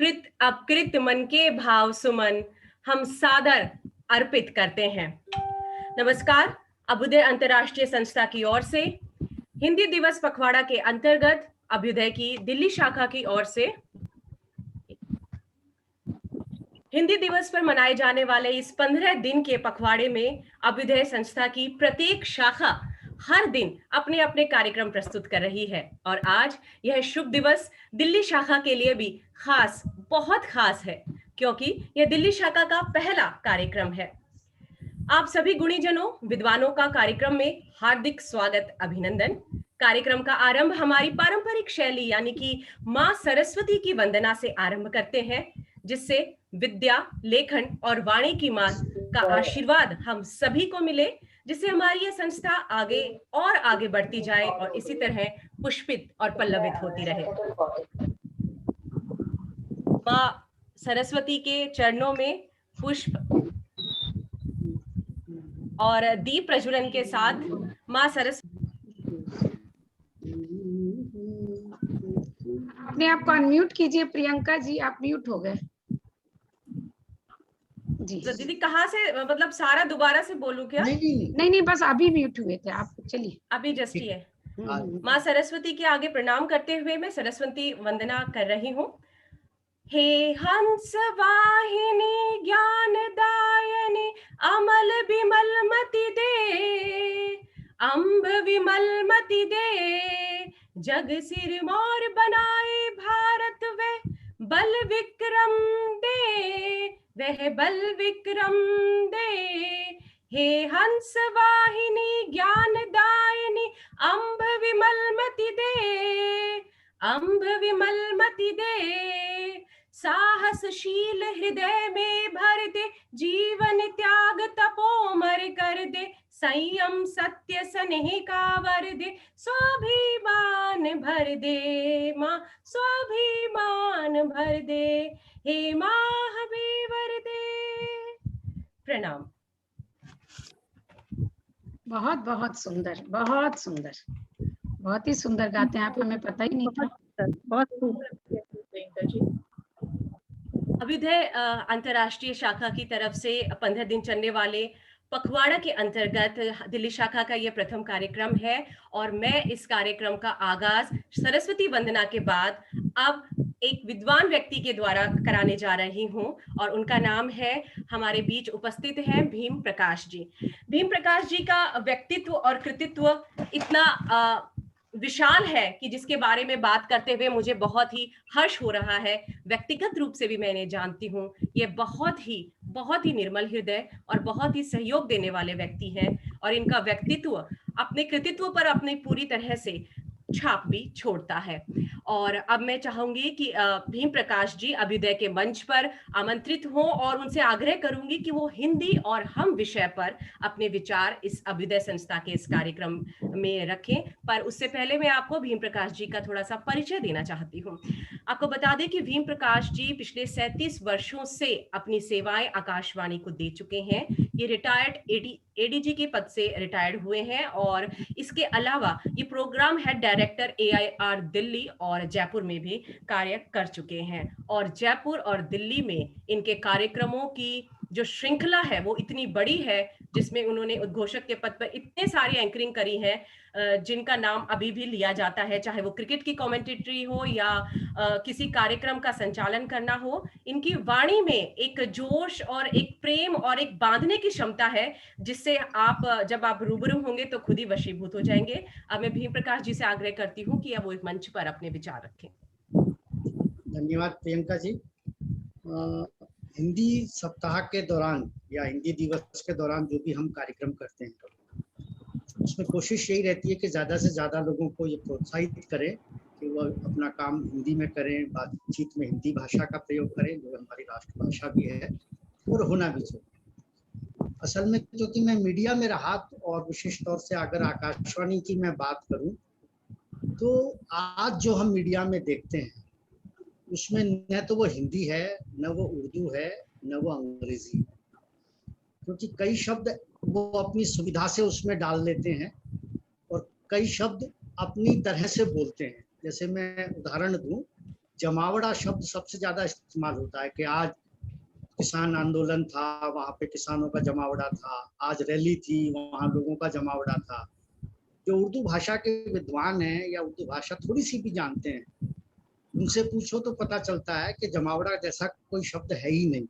कृत अपकृत मन के भाव सुमन हम सादर अर्पित करते हैं। नमस्कार। अभ्युदय अंतर्राष्ट्रीय संस्था की ओर से हिंदी दिवस पखवाड़ा के अंतर्गत अभ्युदय की दिल्ली शाखा की ओर से हिंदी दिवस पर मनाए जाने वाले इस 15 दिन के पखवाड़े में अभ्युदय संस्था की प्रत्येक शाखा हर दिन अपने अपने कार्यक्रम प्रस्तुत कर रही है और आज यह शुभ दिवस दिल्ली शाखा के लिए भी खास, बहुत खास है क्योंकि यह दिल्ली शाखा का पहला कार्यक्रम है। आप सभी गुणीजनों, विद्वानों का कार्यक्रम में हार्दिक स्वागत, अभिनंदन। कार्यक्रम का आरंभ हमारी पारंपरिक शैली यानी कि मां सरस्वती की वंदना से आरंभ करते हैं, जिससे विद्या, लेखन और वाणी की मां का आशीर्वाद हम सभी को मिले, जिससे हमारी यह संस्था आगे और आगे बढ़ती जाए और इसी तरह पुष्पित और पल्लवित होती रहे। मां सरस्वती के चरणों में पुष्प और दीप प्रज्वलन के साथ मां सरस्वती अपने आप को अनम्यूट कीजिए। प्रियंका जी, आप म्यूट हो गए जी। तो दीदी कहाँ से, मतलब सारा दोबारा से बोलूं क्या? नहीं, बस अभी म्यूट हुए थे आप, चलिए अभी जस्ट ही है। मां सरस्वती के आगे प्रणाम करते हुए मैं सरस्वती वंदना कर रही हूँ। हे हंस वाहिनी ज्ञानदायिनी अमल विमल मति दे, अम्ब विमल मति दे, जग सिर मोर बनाए भारत वे बल विक्रम दे, वह बल विक्रम दे। हे हंस वाहिनी ज्ञानदायिनी अम्ब विमल मति दे, अम्ब विमल मति दे, साहसशील हृदय में भर दे, जीवन त्याग तपोमर कर दे, संयम सत्य स्नेह का वर दे, स्वाभिमान भर दे माँ, स्वाभिमान भर दे, हे माँ हमें वर दे। प्रणाम। बहुत बहुत सुंदर, बहुत सुंदर, बहुत ही सुंदर गाते हैं आप, हमें पता ही नहीं था। बहुत सुंदर। अभ्युदय अंतर्राष्ट्रीय शाखा की तरफ से 15 दिन चलने वाले पखवाड़ा के अंतर्गत दिल्ली शाखा का यह प्रथम कार्यक्रम है और मैं इस कार्यक्रम का आगाज सरस्वती वंदना के बाद अब एक विद्वान व्यक्ति के द्वारा कराने जा रही हूं और उनका नाम है, हमारे बीच उपस्थित है भीम प्रकाश जी। भीम प्रकाश जी का व्यक्तित्व और कृतित्व इतना विशाल है कि जिसके बारे में बात करते हुए मुझे बहुत ही हर्ष हो रहा है। व्यक्तिगत रूप से भी मैं इन्हें जानती हूँ। ये बहुत ही निर्मल हृदय और बहुत ही सहयोग देने वाले व्यक्ति हैं और इनका व्यक्तित्व अपने कृतित्व पर अपनी पूरी तरह से छाप भी छोड़ता है। और अब मैं चाहूंगी कि भीम प्रकाश जी अभ्युदय के मंच पर आमंत्रित हों और उनसे आग्रह करूंगी कि वो हिंदी और हम विषय पर अपने विचार इस अभ्युदय संस्था के इस कार्यक्रम में रखें। पर उससे पहले मैं आपको भीम प्रकाश जी का थोड़ा सा परिचय देना चाहती हूँ। आपको बता दें कि भीम प्रकाश जी पिछले 37 वर्षों से अपनी सेवाएं आकाशवाणी को दे चुके हैं। ये रिटायर्ड एडीजी के पद से रिटायर्ड हुए हैं और इसके अलावा ये programme head director AIR Delhi और जयपुर में भी कार्य कर चुके हैं और जयपुर और दिल्ली में इनके कार्यक्रमों की जो श्रृंखला है वो इतनी बड़ी है, जिसमें उन्होंने उद्घोषक के पद पर इतने सारी एंकरिंग करी है जिनका नाम अभी भी लिया जाता है, चाहे वो क्रिकेट की कमेंटेटरी हो या किसी कार्यक्रम का संचालन करना हो। इनकी वाणी में एक जोश और एक प्रेम और एक बांधने की क्षमता है, जिससे आप जब आप रूबरू होंगे तो खुद ही वशीभूत हो जाएंगे। अब मैं भीम प्रकाश जी से आग्रह करती हूँ कि अब वो एक मंच पर अपने विचार रखें। धन्यवाद प्रियंका जी। हिंदी सप्ताह के दौरान या हिंदी दिवस के दौरान जो भी हम कार्यक्रम करते हैं उसमें कोशिश यही रहती है कि ज़्यादा से ज़्यादा लोगों को ये प्रोत्साहित करें कि वो अपना काम हिंदी में करें, बातचीत में हिंदी भाषा का प्रयोग करें जो हमारी राष्ट्रभाषा भी है और होना भी चाहिए। असल में क्योंकि मैं मीडिया में रहा और विशेष तौर से अगर आकाशवाणी की मैं बात करूं तो आज जो हम मीडिया में देखते हैं उसमें न तो वो हिंदी है, न वो उर्दू है, न वो अंग्रेजी है, क्योंकि कई शब्द वो अपनी सुविधा से उसमें डाल लेते हैं और कई शब्द अपनी तरह से बोलते हैं। जैसे मैं उदाहरण दूं, जमावड़ा शब्द सबसे ज्यादा इस्तेमाल होता है कि आज किसान आंदोलन था, वहां पे किसानों का जमावड़ा था, आज रैली थी, वहां लोगों का जमावड़ा था। जो उर्दू भाषा के विद्वान हैं या उर्दू भाषा थोड़ी सी भी जानते हैं, उनसे पूछो तो पता चलता है कि जमावड़ा जैसा कोई शब्द है ही नहीं।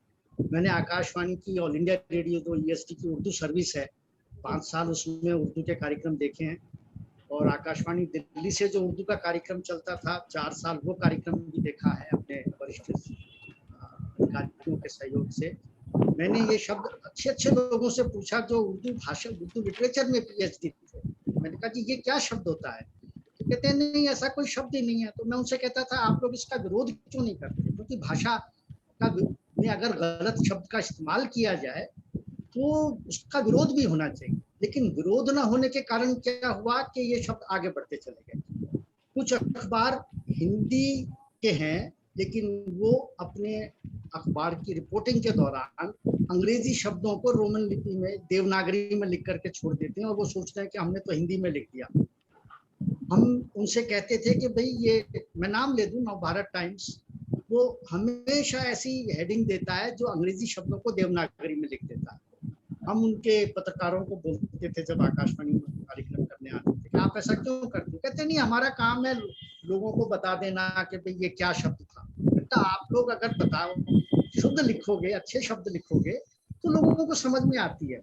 मैंने आकाशवाणी की, ऑल इंडिया रेडियो जो ईएसटी की उर्दू सर्विस है, 5 साल उसमें उर्दू के कार्यक्रम देखे हैं, और आकाशवाणी दिल्ली से जो उर्दू का कार्यक्रम चलता था 4 साल, वो कार्यक्रम भी देखा है अपने वरिष्ठ अधिकारियों के सहयोग से। मैंने ये शब्द अच्छे अच्छे लोगों से पूछा जो उर्दू भाषा, उर्दू लिटरेचर में पीएचडी थे। मैंने कहा जी ये क्या शब्द होता है? तो कहते हैं नहीं ऐसा कोई शब्द ही नहीं है। तो मैं उनसे कहता था आप लोग इसका विरोध क्यों नहीं करते? क्योंकि भाषा का में अगर गलत शब्द का इस्तेमाल किया जाए तो उसका विरोध भी होना चाहिए, लेकिन विरोध न होने के कारण क्या हुआ कि ये शब्द आगे बढ़ते चले गए। कुछ अखबार हिंदी के हैं लेकिन वो अपने अखबार की रिपोर्टिंग के दौरान अंग्रेजी शब्दों को रोमन लिपि में, देवनागरी में लिख करके छोड़ देते हैं और वो सोचते हैं कि हमने तो हिंदी में लिख दिया। हम उनसे कहते थे कि भाई ये, मैं नाम ले दूं, नवभारत टाइम्स, वो हमेशा ऐसी हेडिंग देता है जो अंग्रेजी शब्दों को देवनागरी में लिख देता है। हम उनके पत्रकारों को बोलते थे जब आकाशवाणी में कार्यक्रम करने आते थे कि आप ऐसा क्यों करते? कहते नहीं हमारा काम है लोगों को बता देना कि भाई ये क्या शब्द था। कहता आप लोग अगर बताओ, शुद्ध लिखोगे, अच्छे शब्द लिखोगे तो लोगों को समझ में आती है।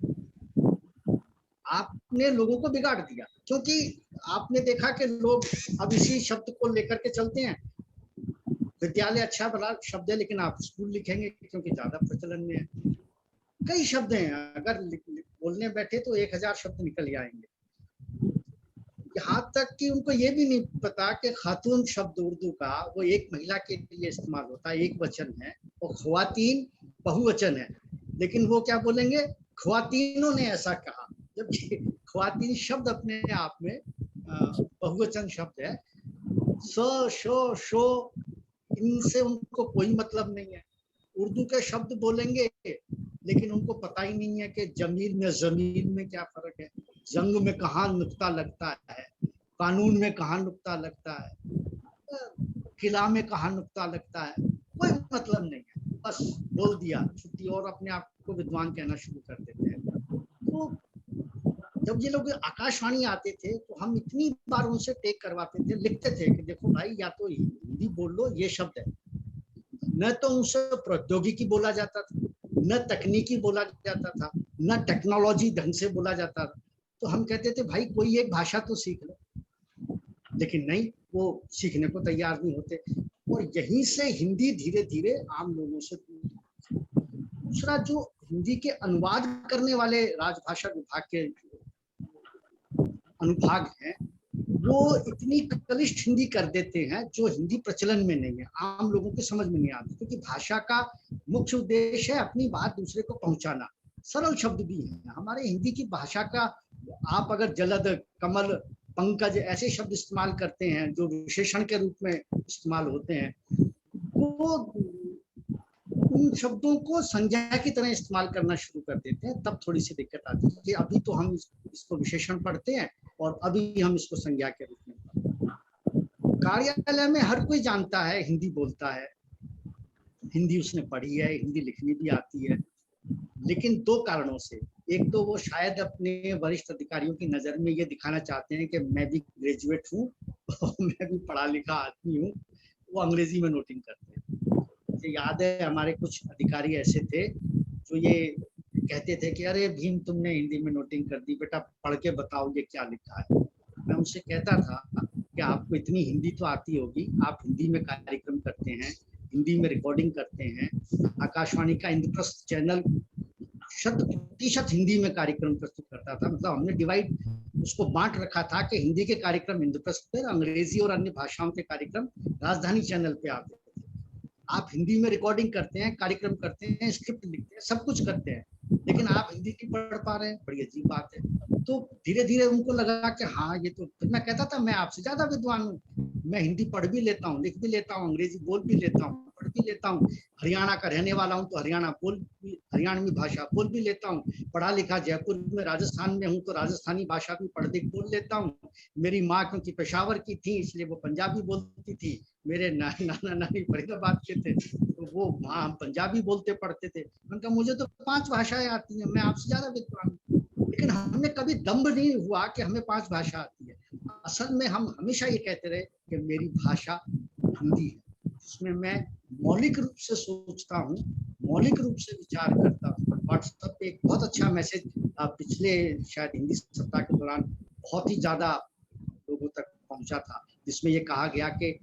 आपने लोगों को बिगाड़ दिया, क्योंकि आपने देखा कि लोग अब इसी शब्द को लेकर के चलते हैं। विद्यालय अच्छा बड़ा शब्द है लेकिन आप स्कूल लिखेंगे क्योंकि ज्यादा प्रचलन में है। कई शब्द हैं, अगर बोलने बैठे तो 1000 शब्द निकल आएंगे। यहाँ तक कि उनको ये भी नहीं पता कि खातून शब्द उर्दू का वो एक महिला के लिए इस्तेमाल होता है, एक वचन है, और ख्वातीन बहुवचन है। लेकिन वो क्या बोलेंगे, ख्वातीनों ने ऐसा कहा, जबकि ख्वातीन शब्द अपने आप में बहुवचन शब्द है। स, शो, शो, इनसे उनको कोई मतलब नहीं है। उर्दू के शब्द बोलेंगे लेकिन उनको पता ही नहीं है कि जमील में जमीन में क्या फर्क है, जंग में कहाँ नुक्ता लगता है, कानून में कहाँ नुक्ता लगता है, किला में कहाँ नुक्ता लगता है, कोई मतलब नहीं है। बस बोल दिया छुट्टी और अपने आप को विद्वान कहना शुरू कर देते हैं। तो जब ये लोग आकाशवाणी आते थे तो हम इतनी बार उनसे टेक करवाते थे, लिखते थे कि देखो भाई या तो हिंदी बोल लो, ये शब्द है। न तो उनसे प्रौद्योगिकी बोला जाता था, न तकनीकी बोला जाता था, न टेक्नोलॉजी ढंग से बोला जाता था। तो हम कहते थे भाई कोई एक भाषा तो सीख लो, लेकिन नहीं, वो सीखने को तैयार नहीं होते। और यहीं से हिंदी धीरे धीरे आम लोगों से दूसरा, जो हिंदी के अनुवाद करने वाले राजभाषा विभाग के अनुभाग हैं, वो इतनी कलिष्ठ हिंदी कर देते हैं जो हिंदी प्रचलन में नहीं है, आम लोगों की समझ में नहीं आती। क्योंकि भाषा का मुख्य उद्देश्य है अपनी बात दूसरे को पहुंचाना। सरल शब्द भी है हमारे हिंदी की भाषा का। आप अगर जलद, कमल, पंकज ऐसे शब्द इस्तेमाल करते हैं जो विशेषण के रूप में इस्तेमाल होते हैं, वो उन शब्दों को संज्ञा की तरह इस्तेमाल करना शुरू कर देते हैं, तब थोड़ी सी दिक्कत आती है कि अभी तो हम इसको विशेषण पढ़ते हैं और अभी हम इसको संज्ञा के रूप में पढ़ते हैं। कार्यालय में हर कोई जानता है, हिंदी बोलता है, हिंदी उसने पढ़ी है, हिंदी लिखनी भी आती है, लेकिन 2 कारणों से। एक तो वो शायद अपने वरिष्ठ अधिकारियों की नजर में ये दिखाना चाहते हैं कि मैं भी ग्रेजुएट हूँ और मैं भी पढ़ा लिखा आदमी हूँ, वो अंग्रेजी में नोटिंग करते हैं। मुझे याद है हमारे कुछ अधिकारी ऐसे थे जो ये कहते थे कि अरे भीम तुमने हिंदी में नोटिंग कर दी, बेटा पढ़ के बताओ ये क्या लिखा है। मैं उनसे कहता था कि आपको इतनी हिंदी तो आती होगी, आप हिंदी में कार्यक्रम करते हैं, हिंदी में रिकॉर्डिंग करते हैं, आकाशवाणी का इंद्रप्रस्थ चैनल 100% हिंदी में कार्यक्रम प्रस्तुत करता था। मतलब हमने डिवाइड उसको बांट रखा था कि हिंदी के कार्यक्रम इंद्रप्रस्थ पे, अंग्रेजी और अन्य भाषाओं के कार्यक्रम राजधानी चैनल पे आते थे। आप हिंदी में रिकॉर्डिंग करते हैं, कार्यक्रम करते हैं, स्क्रिप्ट लिखते हैं, सब कुछ करते हैं, लेकिन आप हिंदी नहीं पढ़ पा रहे हैं, बड़ी अजीब बात है। तो धीरे धीरे उनको लगा कि हाँ ये तो, फिर मैं कहता था मैं आपसे ज्यादा विद्वान हूँ, मैं हिंदी पढ़ भी लेता हूँ, लिख भी लेता हूँ, अंग्रेजी बोल भी लेता हूँ, पढ़ पढ़ भी लेता हूँ, हरियाणा का रहने वाला हूँ तो हरियाणवी भाषा बोल भी लेता हूँ, पढ़ा लिखा जयपुर में राजस्थान में हूँ तो राजस्थानी भाषा भी पढ़ लिख बोल लेता हूँ। मेरी माँ क्योंकि पेशावर की थी इसलिए वो पंजाबी बोलती थी, मेरे नाना नानी फरीदाबाद के थे तो वो वहाँ हम पंजाबी बोलते पढ़ते थे। उनका मुझे तो 5 भाषाएं आती हैं, मैं आपसे ज्यादा विद्वान हूँ, लेकिन हमें कभी दम्भ नहीं हुआ कि हमें 5 भाषा आती है। असल में हम हमेशा ये कहते रहे कि मेरी भाषा हिंदी है, जिसमें मैं मौलिक रूप से सोचता हूँ, मौलिक रूप से विचार करता हूँ। व्हाट्सएप पे एक बहुत अच्छा मैसेज पिछले शायद हिंदी सप्ताह के दौरान बहुत ही ज्यादा लोगों तक पहुंचा था, जिसमें ये कहा गया कि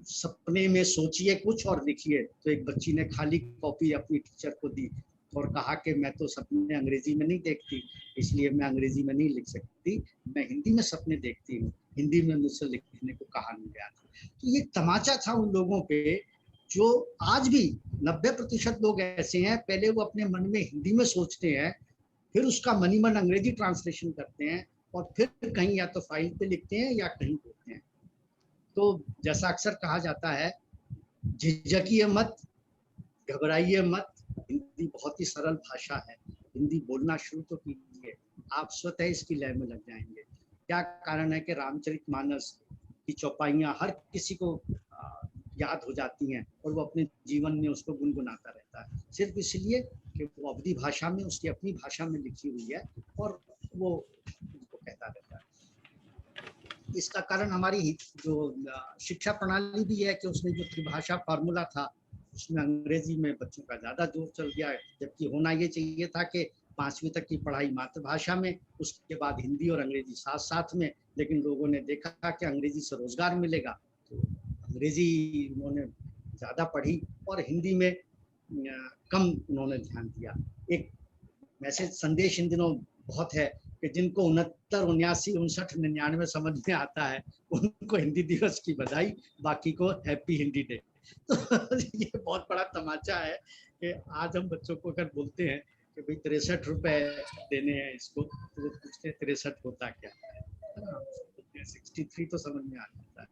सपने में सोचिए कुछ और लिखिए। तो एक बच्ची ने खाली कॉपी अपनी टीचर को दी और कहा कि मैं तो सपने अंग्रेजी में नहीं देखती, इसलिए मैं अंग्रेजी में नहीं लिख सकती, मैं हिंदी में सपने देखती हूँ, हिंदी में मुझसे लिखने को कहा नहीं गया था। तो ये तमाचा था उन लोगों पे, जो आज भी 90% लोग ऐसे हैं, पहले वो अपने मन में हिंदी में सोचते हैं, फिर उसका मनी मन अंग्रेजी ट्रांसलेशन करते हैं और फिर कहीं या तो फाइल पे लिखते हैं या कहीं बोलते हैं। तो जैसा अक्सर कहा जाता है, झिझकिए मत, घबराइए मत, हिंदी बहुत ही सरल भाषा है, हिंदी बोलना शुरू तो कीजिए, आप स्वतः इसकी लय में लग जाएंगे। क्या कारण है कि रामचरितमानस की चौपाइयाँ हर किसी को याद हो जाती हैं और वो अपने जीवन में उसको गुनगुनाता रहता है, सिर्फ इसलिए कि वो अवधी भाषा में, उसकी अपनी भाषा में लिखी हुई है और वो उसको कहता रहता है। इसका कारण हमारी जो शिक्षा प्रणाली भी है कि उसमें जो त्रिभाषा फार्मूला था उसमें अंग्रेजी में बच्चों का ज्यादा जोर चल गया है, जबकि होना ये चाहिए था कि 5वीं तक की पढ़ाई मातृभाषा में, उसके बाद हिंदी और अंग्रेजी साथ साथ में। लेकिन लोगों ने देखा कि अंग्रेजी से रोजगार मिलेगा तो अंग्रेजी उन्होंने ज्यादा पढ़ी और हिंदी में कम उन्होंने ध्यान दिया। एक मैसेज संदेश इन दिनों बहुत है कि जिनको 69, 79, 59, 99 समझ में आता है उनको हिंदी दिवस की बधाई, बाकी को हैप्पी हिंदी डे। तो ये बहुत बड़ा तमाचा है कि आज हम बच्चों को अगर बोलते हैं कि भाई 63 रुपए देने हैं इसको, तो वो पूछते 63 होता क्या है, 63 तो समझ में आ जाता है।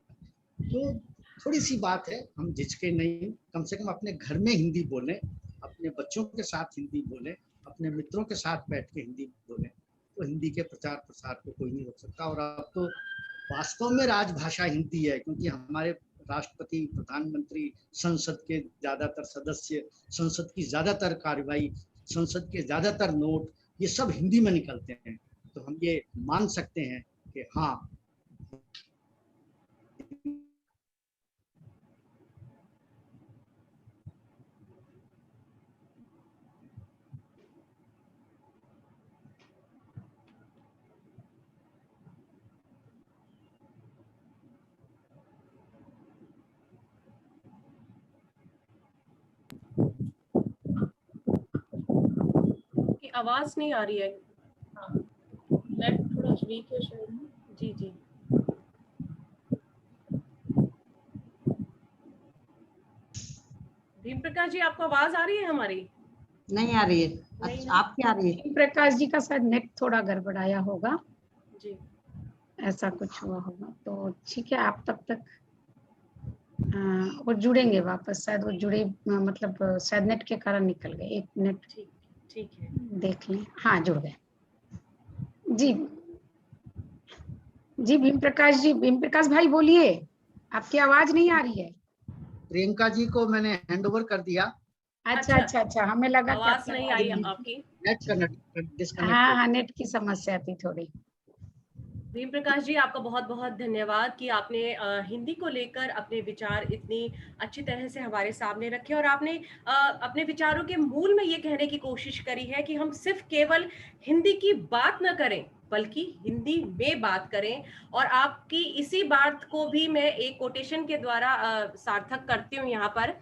तो थोड़ी सी बात है, हम झिझके नहीं, कम से कम अपने घर में हिंदी बोलें, अपने बच्चों के साथ हिंदी बोलें, अपने मित्रों के साथ बैठ के हिंदी बोलें, तो हिंदी के प्रचार प्रसार को कोई नहीं रोक सकता। और अब तो वास्तव में राजभाषा हिंदी है, क्योंकि हमारे राष्ट्रपति, प्रधानमंत्री, संसद के ज्यादातर सदस्य, संसद की ज्यादातर कार्यवाही, संसद के ज्यादातर नोट, ये सब हिंदी में निकलते हैं। तो हम ये मान सकते हैं कि हाँ, आवाज नहीं आ रही है। नेट थोड़ा वीक है शायद। जी जी, भीम प्रकाश जी आपको आवाज आ रही है हमारी? नहीं आ रही है। नहीं अच्छा, ना? आपकी आ रही है? प्रकाश जी का शायद नेट थोड़ा गड़बड़ाया होगा, जी, ऐसा कुछ हुआ होगा। तो ठीक है, आप तब तक वो जुड़ेंगे वापस, शायद वो जुड़े, मतलब शायद नेट के कारण निकल गए। एक मिनट ठीक है, देख लें। हाँ, जुड़ गए जी। जी भीम प्रकाश भाई बोलिए, आपकी आवाज नहीं आ रही है। प्रियंका जी को मैंने हैंड ओवर कर दिया। अच्छा, हमें लगा कि आवाज नहीं आई आपकी। नेट का डिस्कनेक्ट। हाँ, नेट की समस्या थी थोड़ी। भीम प्रकाश जी, आपका बहुत बहुत धन्यवाद कि आपने हिंदी को लेकर अपने विचार इतनी अच्छी तरह से हमारे सामने रखे और आपने अपने विचारों के मूल में ये कहने की कोशिश करी है कि हम सिर्फ केवल हिंदी की बात न करें बल्कि हिंदी में बात करें। और आपकी इसी बात को भी मैं एक कोटेशन के द्वारा सार्थक करती हूँ यहाँ पर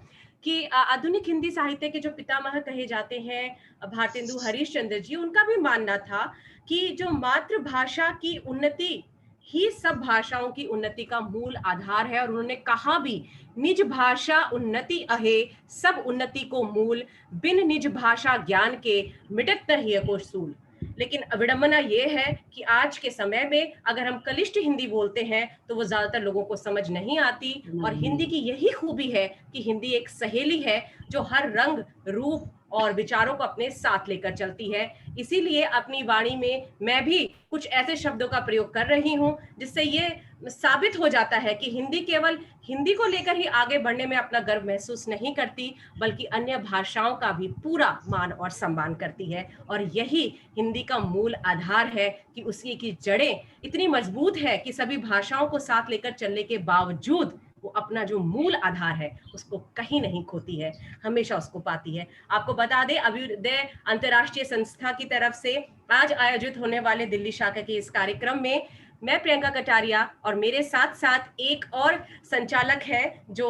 कि आधुनिक हिंदी साहित्य के जो पितामह कहे जाते हैं भारतेंदु हरिश्चंद्र जी, उनका भी मानना था कि जो मातृभाषा की उन्नति ही सब भाषाओं की उन्नति का मूल आधार है। और उन्होंने कहा भी, निज भाषा उन्नति अहे सब उन्नति को मूल, बिन निज भाषा ज्ञान के मिटत न हिय को सूल। लेकिन विडंबना ये है कि आज के समय में अगर हम कलिष्ठ हिंदी बोलते हैं तो वो ज्यादातर लोगों को समझ नहीं आती। और हिंदी की यही खूबी है कि हिंदी एक सहेली है जो हर रंग, रूप और विचारों को अपने साथ लेकर चलती है। इसीलिए अपनी वाणी में मैं भी कुछ ऐसे शब्दों का प्रयोग कर रही हूँ जिससे ये साबित हो जाता है कि हिंदी केवल हिंदी को लेकर ही आगे बढ़ने में अपना गर्व महसूस नहीं करती, बल्कि अन्य भाषाओं का भी पूरा मान और सम्मान करती है। और यही हिंदी का मूल आधार है कि उसकी की जड़ें इतनी मजबूत है कि सभी भाषाओं को साथ लेकर चलने के बावजूद वो अपना जो मूल आधार है उसको कहीं नहीं खोती है, हमेशा उसको पाती है। आपको बता दें, अभ्युदय अंतर्राष्ट्रीय संस्था की तरफ से आज आयोजित होने वाले दिल्ली शाखा के इस कार्यक्रम में मैं प्रियंका कटारिया और मेरे साथ साथ एक और संचालक है जो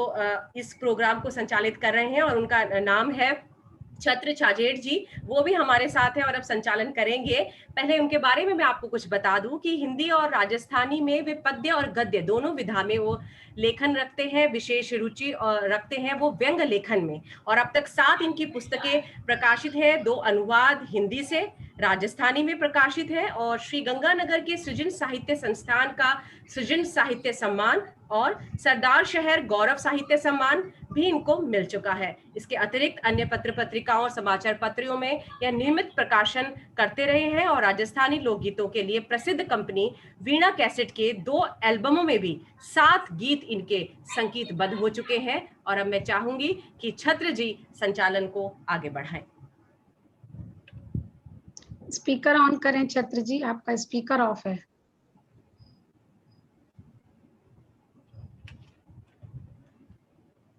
इस प्रोग्राम को संचालित कर रहे हैं और उनका नाम है छत्र छाजेड़ जी। वो भी हमारे साथ हैं और अब संचालन करेंगे। पहले उनके बारे में मैं आपको कुछ बता दूं कि हिंदी और राजस्थानी में वे पद्य और गद्य दोनों विधा में वो लेखन रखते हैं, विशेष रुचि रखते हैं वो व्यंग लेखन में। और अब तक 7 इनकी पुस्तकें प्रकाशित है, 2 अनुवाद हिंदी से राजस्थानी में प्रकाशित है और श्री गंगानगर के सृजन साहित्य संस्थान का सृजन साहित्य सम्मान और सरदार शहर गौरव साहित्य सम्मान भी इनको मिल चुका है। इसके अतिरिक्त अन्य पत्र पत्रिकाओं और समाचार पत्रों में यह नियमित प्रकाशन करते रहे हैं और राजस्थानी लोकगीतों के लिए प्रसिद्ध कंपनी वीणा कैसेट के 2 एल्बमों में भी 7 गीत इनके संगीतबद्ध हो चुके हैं। और अब मैं चाहूंगी कि छत्र जी संचालन को आगे बढ़ाएं। स्पीकर ऑन करें छत्र जी, आपका स्पीकर ऑफ है।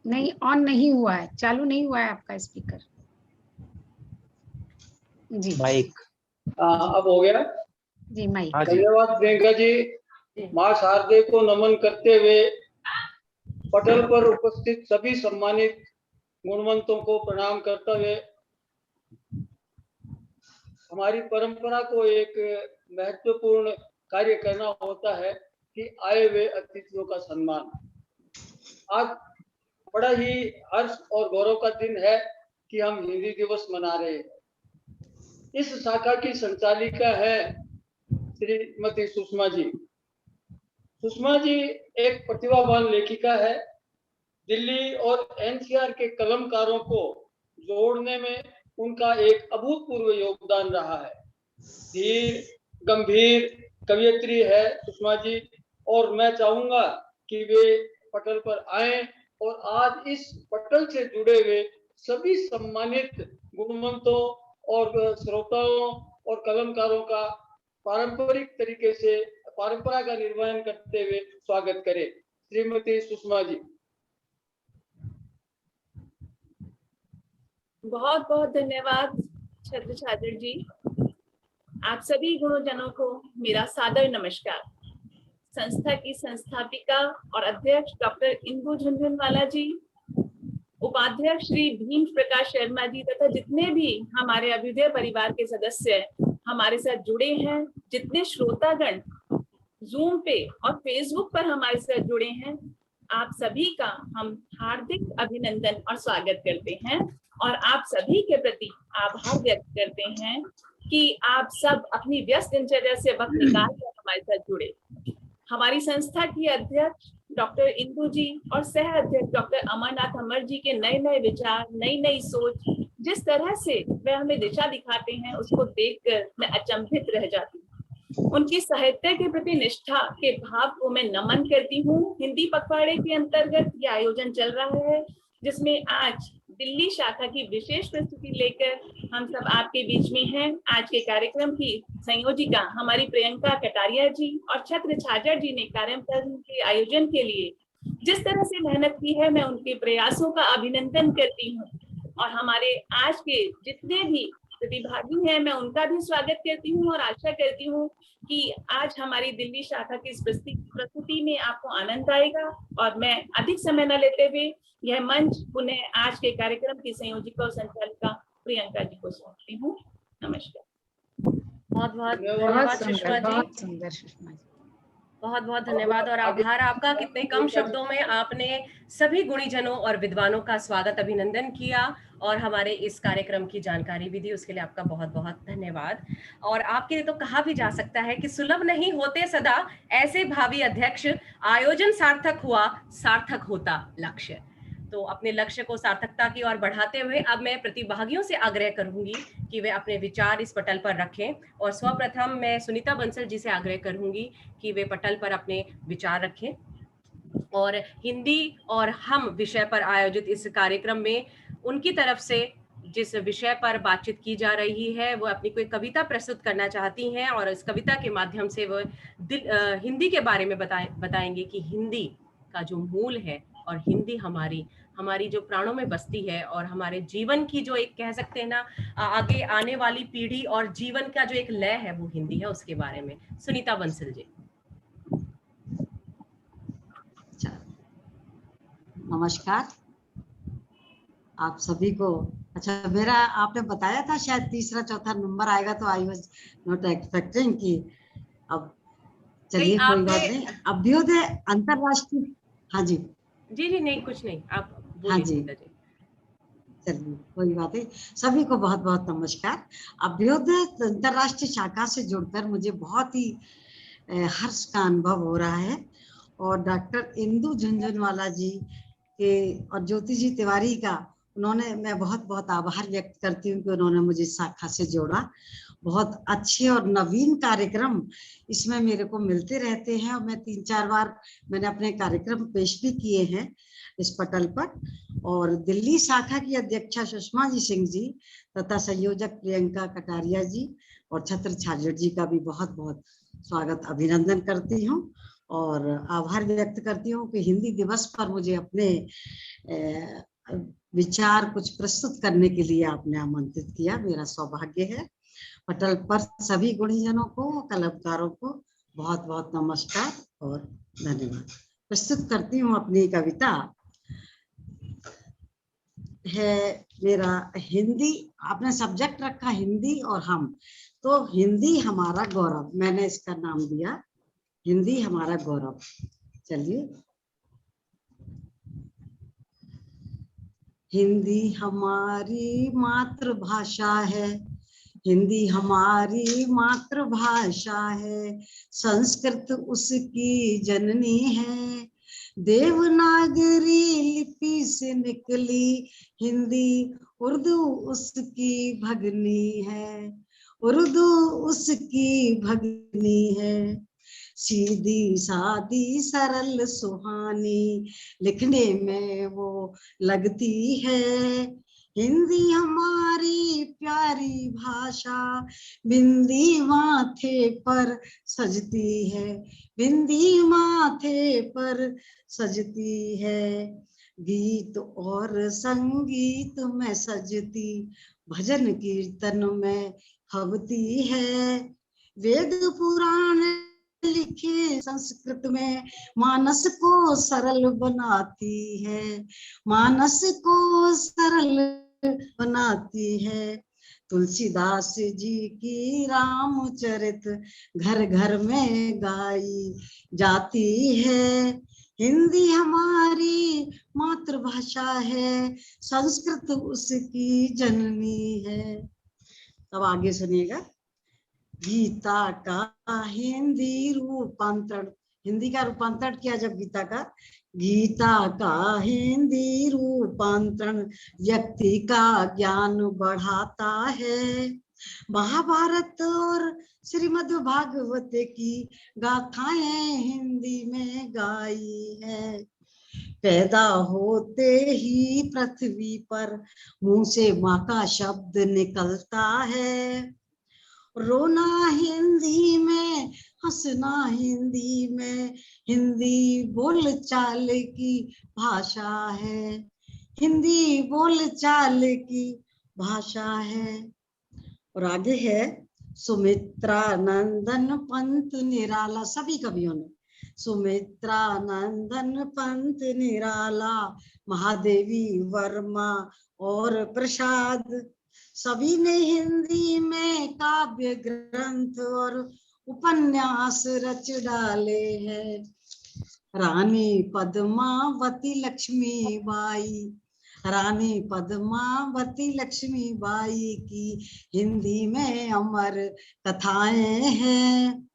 नहीं, ऑन नहीं हुआ है, चालू नहीं हुआ है आपका स्पीकर जी। माइक अब हो गया जी माइक। धन्यवाद प्रियंका जी। माँ शारदे को नमन करते हुए पटल पर उपस्थित सभी सम्मानित गुणवंतों को प्रणाम करते हुए हमारी परंपरा को एक महत्वपूर्ण कार्य करना होता है कि आए हुए अतिथियों का सम्मान। आज बड़ा ही हर्ष और गौरव का दिन है कि हम हिंदी दिवस मना रहे हैं। इस शाखा की संचालिका है श्रीमती सुषमा जी। सुषमा जी एक प्रतिभावान लेखिका है। दिल्ली और एनसीआर के कलमकारों को जोड़ने में उनका एक अभूतपूर्व योगदान रहा है। धीर गंभीर कवयित्री है सुषमा जी और मैं चाहूंगा कि वे पटल पर आए और आज इस पटल से जुड़े हुए सभी सम्मानित गुणवंतों और श्रोताओं और कलमकारों का पारंपरिक तरीके से परंपरा का निर्वहन करते हुए स्वागत करें। श्रीमती सुषमा जी। बहुत बहुत धन्यवाद छत्र छाजेड़ जी। आप सभी गुणजनों को मेरा सादर नमस्कार। संस्था की संस्थापिका और अध्यक्ष डॉक्टर इंदु झुनझुनवाला जी, उपाध्यक्ष श्री भीम प्रकाश शर्मा जी तथा जितने भी हमारे अभ्युदय परिवार के सदस्य हमारे साथ जुड़े हैं, जितने श्रोतागण जूम पे और फेसबुक पर हमारे साथ जुड़े हैं, आप सभी का हम हार्दिक अभिनंदन और स्वागत करते हैं और आप सभी के प्रति आभार व्यक्त करते हैं कि आप सब अपनी व्यस्त दिनचर्या से वक्त निकाल कर हमारे साथ जुड़े। हमारी संस्था की अध्यक्ष डॉक्टर इंदु जी और सह अध्यक्ष डॉक्टर अमरनाथ अमर जी के नए नए विचार, नई नई सोच, जिस तरह से वे हमें दिशा दिखाते हैं उसको देखकर मैं अचंभित रह जाती हूँ। उनकी साहित्य के प्रति निष्ठा के भाव को मैं नमन करती हूँ। हिंदी पखवाड़े के अंतर्गत ये आयोजन चल रहा है जिसमें आज दिल्ली शाखा की विशेष प्रस्तुति लेकर हम सब आपके बीच में हैं। आज के कार्यक्रम की संयोजिका हमारी प्रियंका कटारिया जी और छत्र छाजेड़ जी ने कार्यक्रम के आयोजन के लिए जिस तरह से मेहनत की है, मैं उनके प्रयासों का अभिनंदन करती हूँ और हमारे आज के जितने भी प्रतिभागी हैं मैं उनका भी स्वागत करती हूँ और आशा करती हूँ कि आज हमारी दिल्ली शाखा की इस प्रस्तुति में आपको आनंद आएगा। और मैं अधिक समय न लेते हुए यह मंच पुनः आज के कार्यक्रम की संयोजिका और संचालिका प्रियंका जी को सौंपती हूँ। नमस्कार। बहुत बहुत धन्यवाद सुषमा जी। बहुत सुंदर सुषमा जी। बहुत बहुत धन्यवाद और आभार आपका। कितने कम शब्दों में आपने सभी गुणीजनों और विद्वानों का स्वागत अभिनंदन किया और हमारे इस कार्यक्रम की जानकारी भी दी, उसके लिए आपका बहुत बहुत धन्यवाद। और आपके लिए तो कहा भी जा सकता है कि सुलभ नहीं होते सदा ऐसे भावी अध्यक्ष, आयोजन सार्थक हुआ, सार्थक होता लक्ष्य। तो अपने लक्ष्य को सार्थकता की ओर बढ़ाते हुए अब मैं प्रतिभागियों से आग्रह करूंगी कि वे अपने विचार इस पटल पर रखें। और सर्वप्रथम मैं सुनीता बंसल जी से आग्रह करूंगी कि वे पटल पर अपने विचार रखें। और हिंदी और हम विषय पर आयोजित इस कार्यक्रम में उनकी तरफ से जिस विषय पर बातचीत की जा रही है वो अपनी कोई कविता प्रस्तुत करना चाहती हैं और इस कविता के माध्यम से वो हिंदी के बारे में बताएंगे कि हिंदी का जो मूल है और हिंदी हमारी जो प्राणों में बसती है और हमारे जीवन की जो एक कह सकते हैं ना आगे आने वाली पीढ़ी और जीवन का जो एक लय है वो हिंदी है, उसके बारे में सुनीता बंसल जी। नमस्कार आप सभी को। अच्छा, मेरा आपने बताया था शायद तीसरा चौथा नंबर आएगा, तो आई वाज नॉट एक्सपेक्टिंग कि अब चलिए कोई बात नहीं। अभ्युदय अंतरराष्ट्रीय, हाँ जी जी नहीं कुछ नहीं, आप बोलिए। हाँ जी चलिए कोई बात नहीं। सभी को बहुत बहुत नमस्कार। अभ्युदय अंतरराष्ट्रीय शाखा से जुड़कर मुझे बहुत ही हर्ष का अनुभव हो रहा है और डॉक्टर इंदु झुंझुनवाला जी के और ज्योति जी तिवारी का मैं बहुत बहुत आभार व्यक्त करती हूँ कि उन्होंने मुझे शाखा से जोड़ा। बहुत अच्छे और नवीन कार्यक्रम इसमें मेरे को मिलते रहते हैं और मैं 3-4 बार मैंने अपने कार्यक्रम पेश भी किए हैं इस पटल पर। और दिल्ली शाखा की अध्यक्षा सुषमा जी सिंह जी तथा संयोजक प्रियंका कटारिया जी और छत्र छाजड़ जी का भी बहुत बहुत स्वागत अभिनंदन करती हूँ और आभार व्यक्त करती हूँ कि हिंदी दिवस पर मुझे अपने विचार कुछ प्रस्तुत करने के लिए आपने आमंत्रित किया। मेरा सौभाग्य है। पटल पर सभी गुणीजनों को, कलाकारों को बहुत बहुत नमस्कार और धन्यवाद। प्रस्तुत करती हूँ अपनी कविता है मेरा हिंदी। आपने सब्जेक्ट रखा हिंदी और हम, तो हिंदी हमारा गौरव, मैंने इसका नाम दिया हिंदी हमारा गौरव। चलिए। हिंदी हमारी मातृभाषा है, हिंदी हमारी मातृभाषा है, संस्कृत उसकी जननी है, देवनागरी लिपि से निकली हिंदी, उर्दू उसकी भगनी है, उर्दू उसकी भगनी है। सीधी सादी सरल सुहानी लिखने में वो लगती है, हिंदी हमारी प्यारी भाषा, बिंदी माथे पर सजती है, बिंदी माथे पर सजती है, गीत और संगीत में सजती, भजन कीर्तन में खबती है, वेद पुराण लिखे संस्कृत में मानस को सरल बनाती है, मानस को सरल बनाती है। तुलसीदास जी की रामचरित घर घर में गाई जाती है, हिंदी हमारी मातृभाषा है, संस्कृत उसकी जननी है। अब आगे सुनिएगा। गीता का हिंदी रूपांतरण, हिंदी का रूपांतरण किया जब गीता का हिंदी रूपांतरण व्यक्ति का ज्ञान बढ़ाता है, महाभारत और श्रीमद् भागवत की गाथाएं हिंदी में गाई है, पैदा होते ही पृथ्वी पर मुंह से माँ का शब्द निकलता है, रोना हिंदी में, हंसना हिंदी में, हिंदी बोल चाल की भाषा है, हिंदी बोल चाल की भाषा है। और आगे है सुमित्रा नंदन पंत निराला, सभी कवियों ने, सुमित्रा नंदन पंत निराला, महादेवी वर्मा और प्रसाद, सभी ने हिंदी में काव्य ग्रंथ और उपन्यास रच डाले हैं। रानी पद्मावती लक्ष्मीबाई, रानी पद्मावती लक्ष्मीबाई की हिंदी में अमर कथाएं हैं।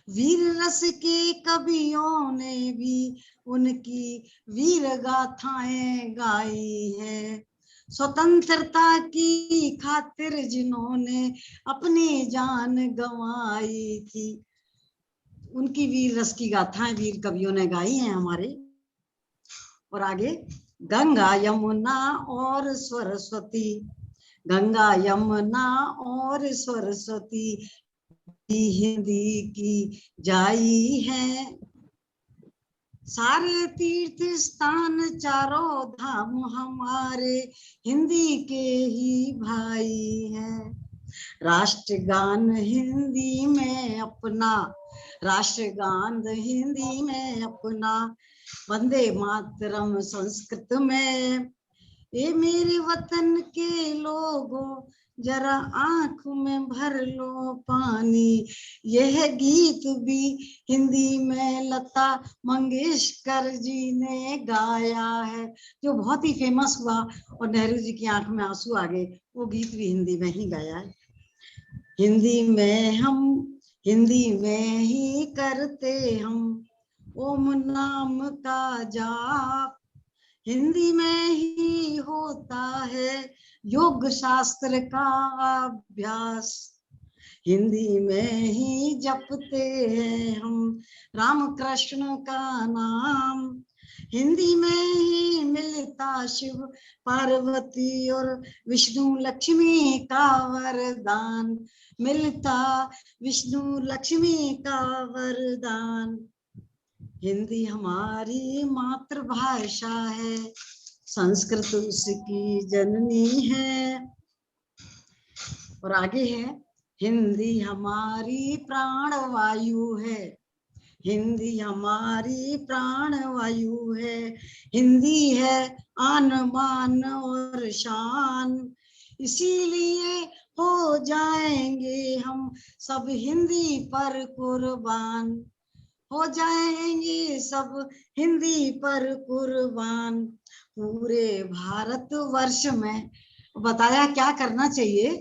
वीर रस के कवियों ने भी उनकी वीर गाथाएं गाई है। स्वतंत्रता की खातिर जिन्होंने अपनी जान गंवाई थी, उनकी वीर रस की गाथाएं वीर कवियों ने गाई हैं हमारे। और आगे, गंगा यमुना और सरस्वती, गंगा यमुना और सरस्वती हिंदी की जाई है। सारे तीर्थ स्थान चारों धाम हमारे हिंदी के ही भाई हैं। राष्ट्रगान हिंदी में अपना, राष्ट्रगान हिंदी में अपना, वंदे मातरम संस्कृत में। ये मेरे वतन के लोगों जरा आंख में भर लो पानी, यह गीत भी हिंदी में लता मंगेशकर जी ने गाया है, जो बहुत ही फेमस हुआ और नेहरू जी की आंख में आंसू आ गए। वो गीत भी हिंदी में ही गाया है। हिंदी में हम, हिंदी में ही करते हम ओम नाम का जाप, हिंदी में ही होता है योग शास्त्र का अभ्यास, हिंदी में ही जपते हैं हम राम कृष्ण का नाम, हिंदी में ही मिलता शिव पार्वती और विष्णु लक्ष्मी का वरदान, मिलता विष्णु लक्ष्मी का वरदान। हिंदी हमारी मातृभाषा है, संस्कृत उसकी जननी है। और आगे है, हिंदी हमारी प्राण वायु है, हिंदी हमारी प्राण वायु है, हिंदी है आन बान और शान, इसीलिए हो जाएंगे हम सब हिंदी पर कुर्बान, हो जाएंगे सब हिंदी पर कुर्बान। पूरे भारत वर्ष में बताया क्या करना चाहिए,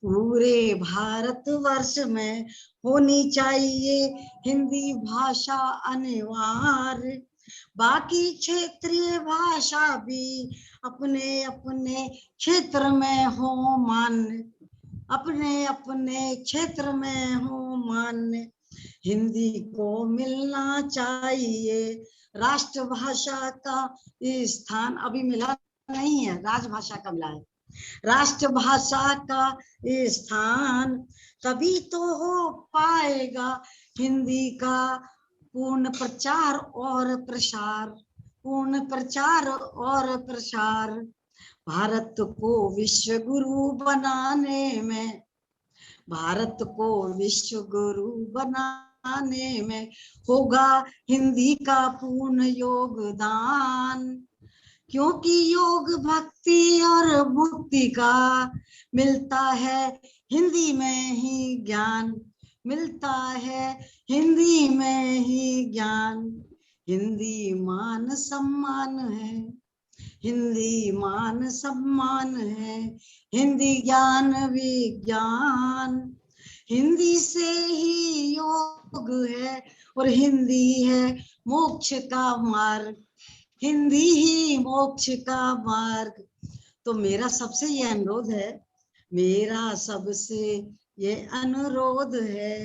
पूरे भारत वर्ष में होनी चाहिए हिंदी भाषा अनिवार्य, बाकी क्षेत्रीय भाषा भी अपने अपने क्षेत्र में हो मान्य, अपने अपने क्षेत्र में हो मान्य। हिंदी को मिलना चाहिए राष्ट्रभाषा का स्थान, अभी मिला नहीं है, राजभाषा का मिला है, राष्ट्रभाषा का स्थान, तभी तो हो पाएगा हिंदी का पूर्ण प्रचार और प्रसार, पूर्ण प्रचार और प्रसार। भारत को विश्व गुरु बनाने में, भारत को विश्व गुरु बनाने में होगा हिंदी का पूर्ण योगदान, क्योंकि योग भक्ति और मुक्ति का मिलता है हिंदी में ही ज्ञान, मिलता है हिंदी में ही ज्ञान। हिंदी मान सम्मान है, हिंदी मान सम्मान है, हिंदी ज्ञान विज्ञान, हिंदी से ही योग है और हिंदी है मोक्ष का मार्ग, हिंदी ही मोक्ष का मार्ग। तो मेरा सबसे ये अनुरोध है, मेरा सबसे ये अनुरोध है,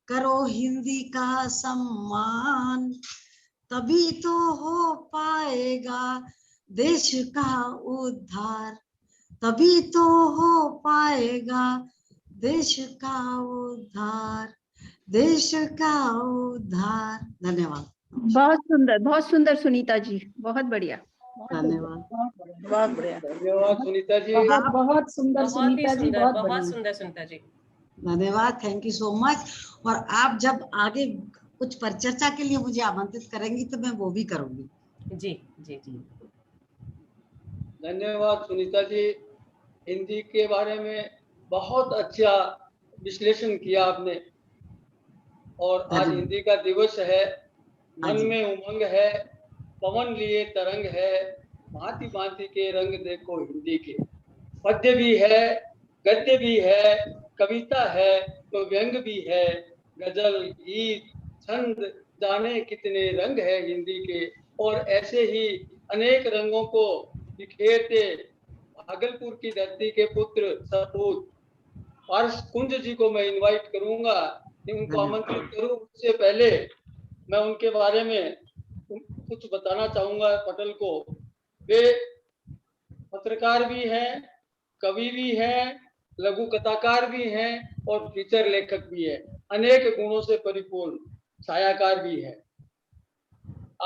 करो हिंदी का सम्मान, तभी तो हो पाएगा देश का उद्धार, तभी तो हो पाएगा देश का उद्धार, देश का उद्धार। धन्यवाद। बहुत सुंदर सुनीता जी, बहुत बढ़िया, धन्यवाद, बहुत बढ़िया, धन्यवाद सुनीता जी, बहुत सुंदर सुनीता जी, बहुत सुंदर सुनीता जी, धन्यवाद, थैंक यू सो मच। और आप जब आगे कुछ परिचर्चा के लिए मुझे आमंत्रित करेंगी तो मैं वो भी करूंगी। जी जी जी, धन्यवाद सुनीता जी, हिंदी के बारे में बहुत अच्छा विश्लेषण किया आपने। और आज हिंदी का दिवस है। मन में उमंग है, पवन लिए तरंग है, भांति भांति के रंग देखो हिंदी के। पद्य भी है, गद्य भी है, कविता है तो व्यंग भी है, गजल, गीत, छंद, जाने कितने रंग है हिंदी के। और ऐसे ही अनेक रंगों को बिखेरते भागलपुर की धरती के पुत्र सपूत पारस कुंज जी को मैं इनवाइट करूंगा कि उनको आमंत्रित करूं। उससे पहले मैं उनके बारे में कुछ बताना चाहूंगा पटल को। वे पत्रकार भी हैं, कवि भी हैं, लघु कथाकार भी हैं और फीचर लेखक भी हैं। अनेक गुणों से परिपूर्ण छायाकार भी हैं।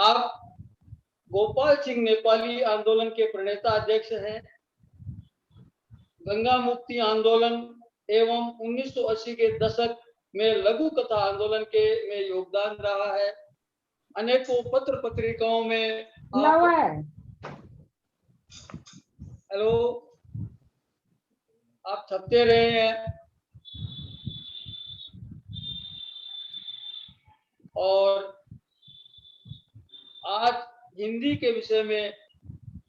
आप गोपाल सिंह नेपाली आंदोलन के प्रणेता अध्यक्ष हैं। गंगा मुक्ति आंदोलन एवं 1980 के दशक में लघु कथा आंदोलन में योगदान रहा है। अनेकों पत्र पत्रिकाओं में हेलो आप छपते रहे हैं और आज हिंदी के विषय में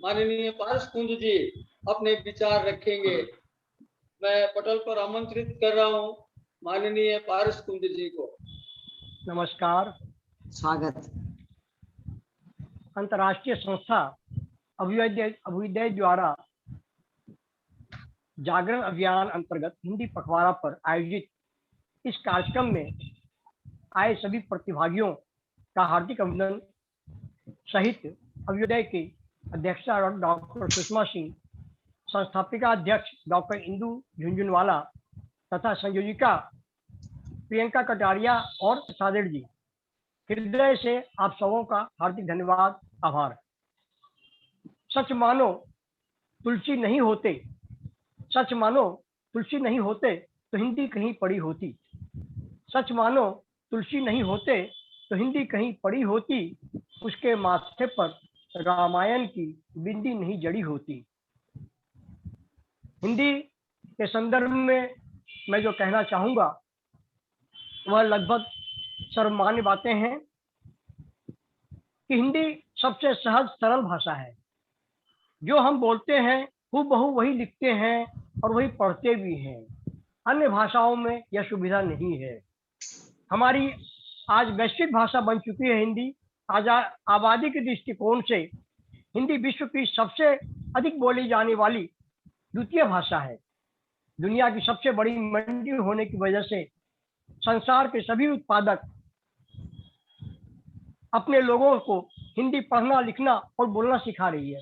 माननीय पारस कुंज जी अपने विचार रखेंगे। मैं पटल पर आमंत्रित कर रहा हूं माननीय पारस कुंज जी को। नमस्कार, स्वागत। अंतर्राष्ट्रीय संस्था अभ्युदय द्वारा जागरण अभियान अंतर्गत हिंदी पखवाड़ा पर आयोजित इस कार्यक्रम में आए सभी प्रतिभागियों का हार्दिक अभिनंदन सहित अभ्युदय के अध्यक्षा डॉक्टर सुषमा सिंह, संस्थापिका अध्यक्ष डॉक्टर इंदु झुंझुनवाला तथा संयोजिका प्रियंका कटारिया और सादेड़ जी, हृदय से आप सबों का हार्दिक धन्यवाद, आभार। सच मानो तुलसी नहीं होते, सच मानो तुलसी नहीं होते तो हिंदी कहीं पड़ी होती, सच मानो तुलसी नहीं होते तो हिंदी कहीं पड़ी होती, उसके माथे पर रामायण की बिंदी नहीं जड़ी होती। हिंदी के संदर्भ में मैं जो कहना चाहूँगा वह लगभग सर्वमान्य बातें हैं कि हिंदी सबसे सहज सरल भाषा है। जो हम बोलते हैं हूबहू वही लिखते हैं और वही पढ़ते भी हैं। अन्य भाषाओं में यह सुविधा नहीं है। हमारी आज वैश्विक भाषा बन चुकी है हिंदी। आबादी के दृष्टिकोण से हिंदी विश्व की सबसे अधिक बोली जाने वाली द्वितीय भाषा है। दुनिया की सबसे बड़ी मंडी होने की वजह से संसार के सभी उत्पादक अपने लोगों को हिंदी पढ़ना, लिखना और बोलना सिखा रही है।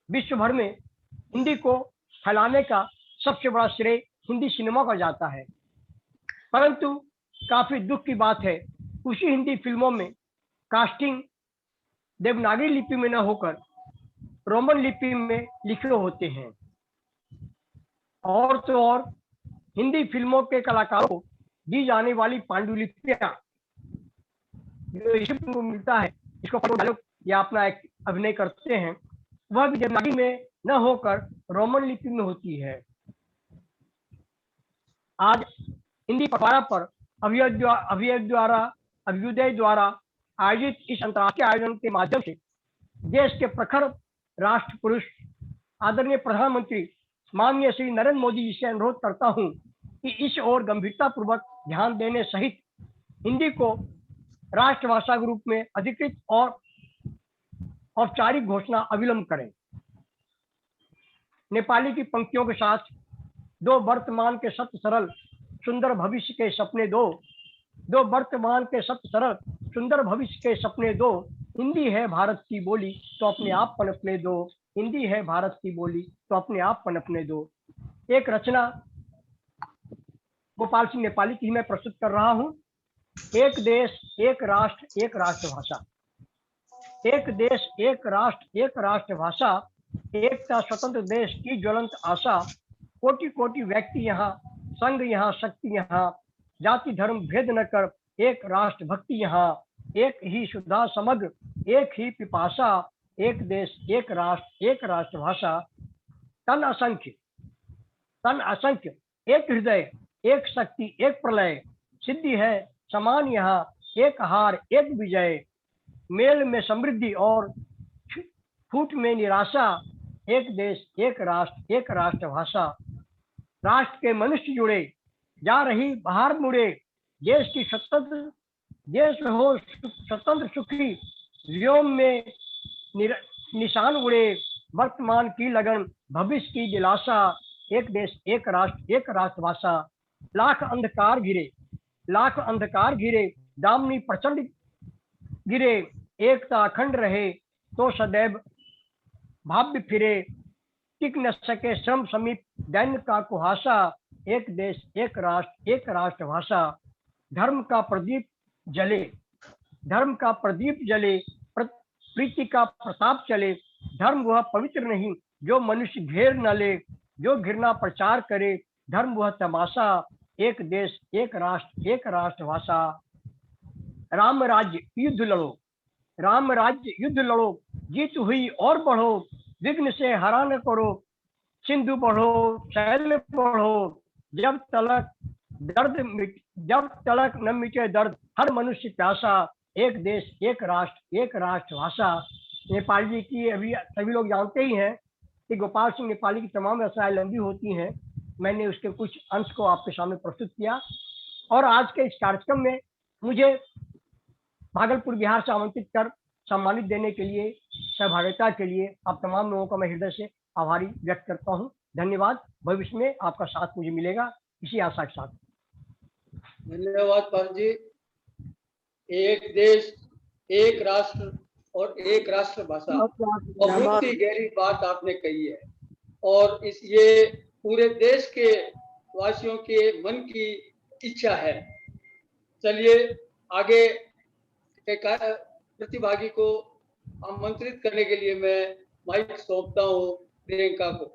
विश्व भर में हिंदी को फैलाने का सबसे बड़ा श्रेय हिंदी सिनेमा को जाता है। परंतु काफी दुख की बात है, उसी हिंदी फिल्मों में कास्टिंग देवनागरी लिपि में न होकर रोमन लिपि में लिखे होते हैं। और तो और हिंदी फिल्मों के कलाकारों को दी जाने वाली पांडुलिपियां जो इजिप्ट को मिलता है, इसको डायलॉग या अपना एक अभिनय करते हैं, वह भी देवनागरी में न होकर रोमन लिपि में होती है। आज हिंदी पखवाड़ा पर अभ्युदय द्वारा आयोजित इस अंतर्राष्ट्रीय आयोजन के माध्यम से देश के प्रखर राष्ट्र पुरुष आदरणीय प्रधानमंत्री माननीय श्री नरेंद्र मोदी जी से अनुरोध करता हूं कि इस ओर गंभीरता पूर्वक ध्यान देने सहित हिंदी को राष्ट्रभाषा के रूप में अधिकृत और औपचारिक घोषणा अविलंब करें। नेपाली की पंक्तियों के साथ दो वर्तमान के सत्य सरल सुंदर भविष्य के सपने दो, दो वर्तमान के सत्य सरल सुंदर भविष्य के सपने दो, हिंदी है भारत की बोली तो अपने आप पनपने दो, हिंदी है भारत की बोली तो अपने आप पनपने दो। एक रचना गोपाल सिंह नेपाली की मैं प्रस्तुत कर रहा हूं। एक देश एक राष्ट्रभाषा, एक देश एक राष्ट्रभाषा, एकता स्वतंत्र देश की ज्वलंत आशा, कोटि कोटि व्यक्ति यहाँ, संग यहाँ, शक्ति यहाँ, जाति धर्म भेद न कर, एक राष्ट्र भक्ति यहाँ, एक ही सुधा समग्र, एक ही पिपासा, एक देश एक राष्ट्रभाषा, तन असंख्य, एक हृदय, एक शक्ति, एक प्रलय, सिद्धि है समान यहाँ, एक हार एक विजय, मेल में समृद्धि और फूट में निराशा, एक देश एक राष्ट्र भाषा। राष्ट्र के मनुष्य जुड़े, जा रही बाहर मुड़े, देश हो स्वतंत्र सुखी, व्योम में निशान उड़े, वर्तमान की लगन भविष्य की दिलासा, एक देश एक राष्ट्र भाषा। लाख अंधकार घिरे, दामनी प्रचंड गिरे, एकता अखंड रहे तो सदैव भाव्य फिरे, टिक न सके श्रम समीप दैन्य का कुहासा, एक देश एक राष्ट्र भाषा। धर्म का प्रदीप जले, प्रीति का प्रताप चले, धर्म वह पवित्र नहीं जो मनुष्य घेर न ले, जो घृणा प्रचार करे, धर्म वह तमाशा, एक देश एक राष्ट्र भाषा। राम राज्य युद्ध लड़ो, जीत हुई और बढ़ो, विघ्न से हरा न करो, सिंधु बढ़ो शैल बढ़ो, जब तलक न मिटे दर्द, हर मनुष्य प्यासा, एक देश एक राष्ट्र भाषा। नेपाल जी की अभी सभी लोग जानते ही हैं कि गोपाल सिंह नेपाली की तमाम रचनाएं लंबी होती हैं। मैंने उसके कुछ अंश को आपके सामने प्रस्तुत किया और आज के इस कार्यक्रम में मुझे भागलपुर बिहार से आमंत्रित कर सम्मानित देने के लिए, सहभागिता के लिए आप तमाम लोगों का मैं हृदय से आभारी व्यक्त करता हूं। धन्यवाद। भविष्य में आपका साथ मुझे मिलेगा, इसी आशा के साथ। धन्यवाद पाल जी। एक देश एक राष्ट्र और एक राष्ट्र भाषा, बहुत ही गहरी बात आपने कही है और ये पूरे देश के वासियों के मन की इच्छा है। चलिए आगे एक प्रतिभागी को आमंत्रित करने के लिए मैं माइक सौंपता हूँ प्रियंका को।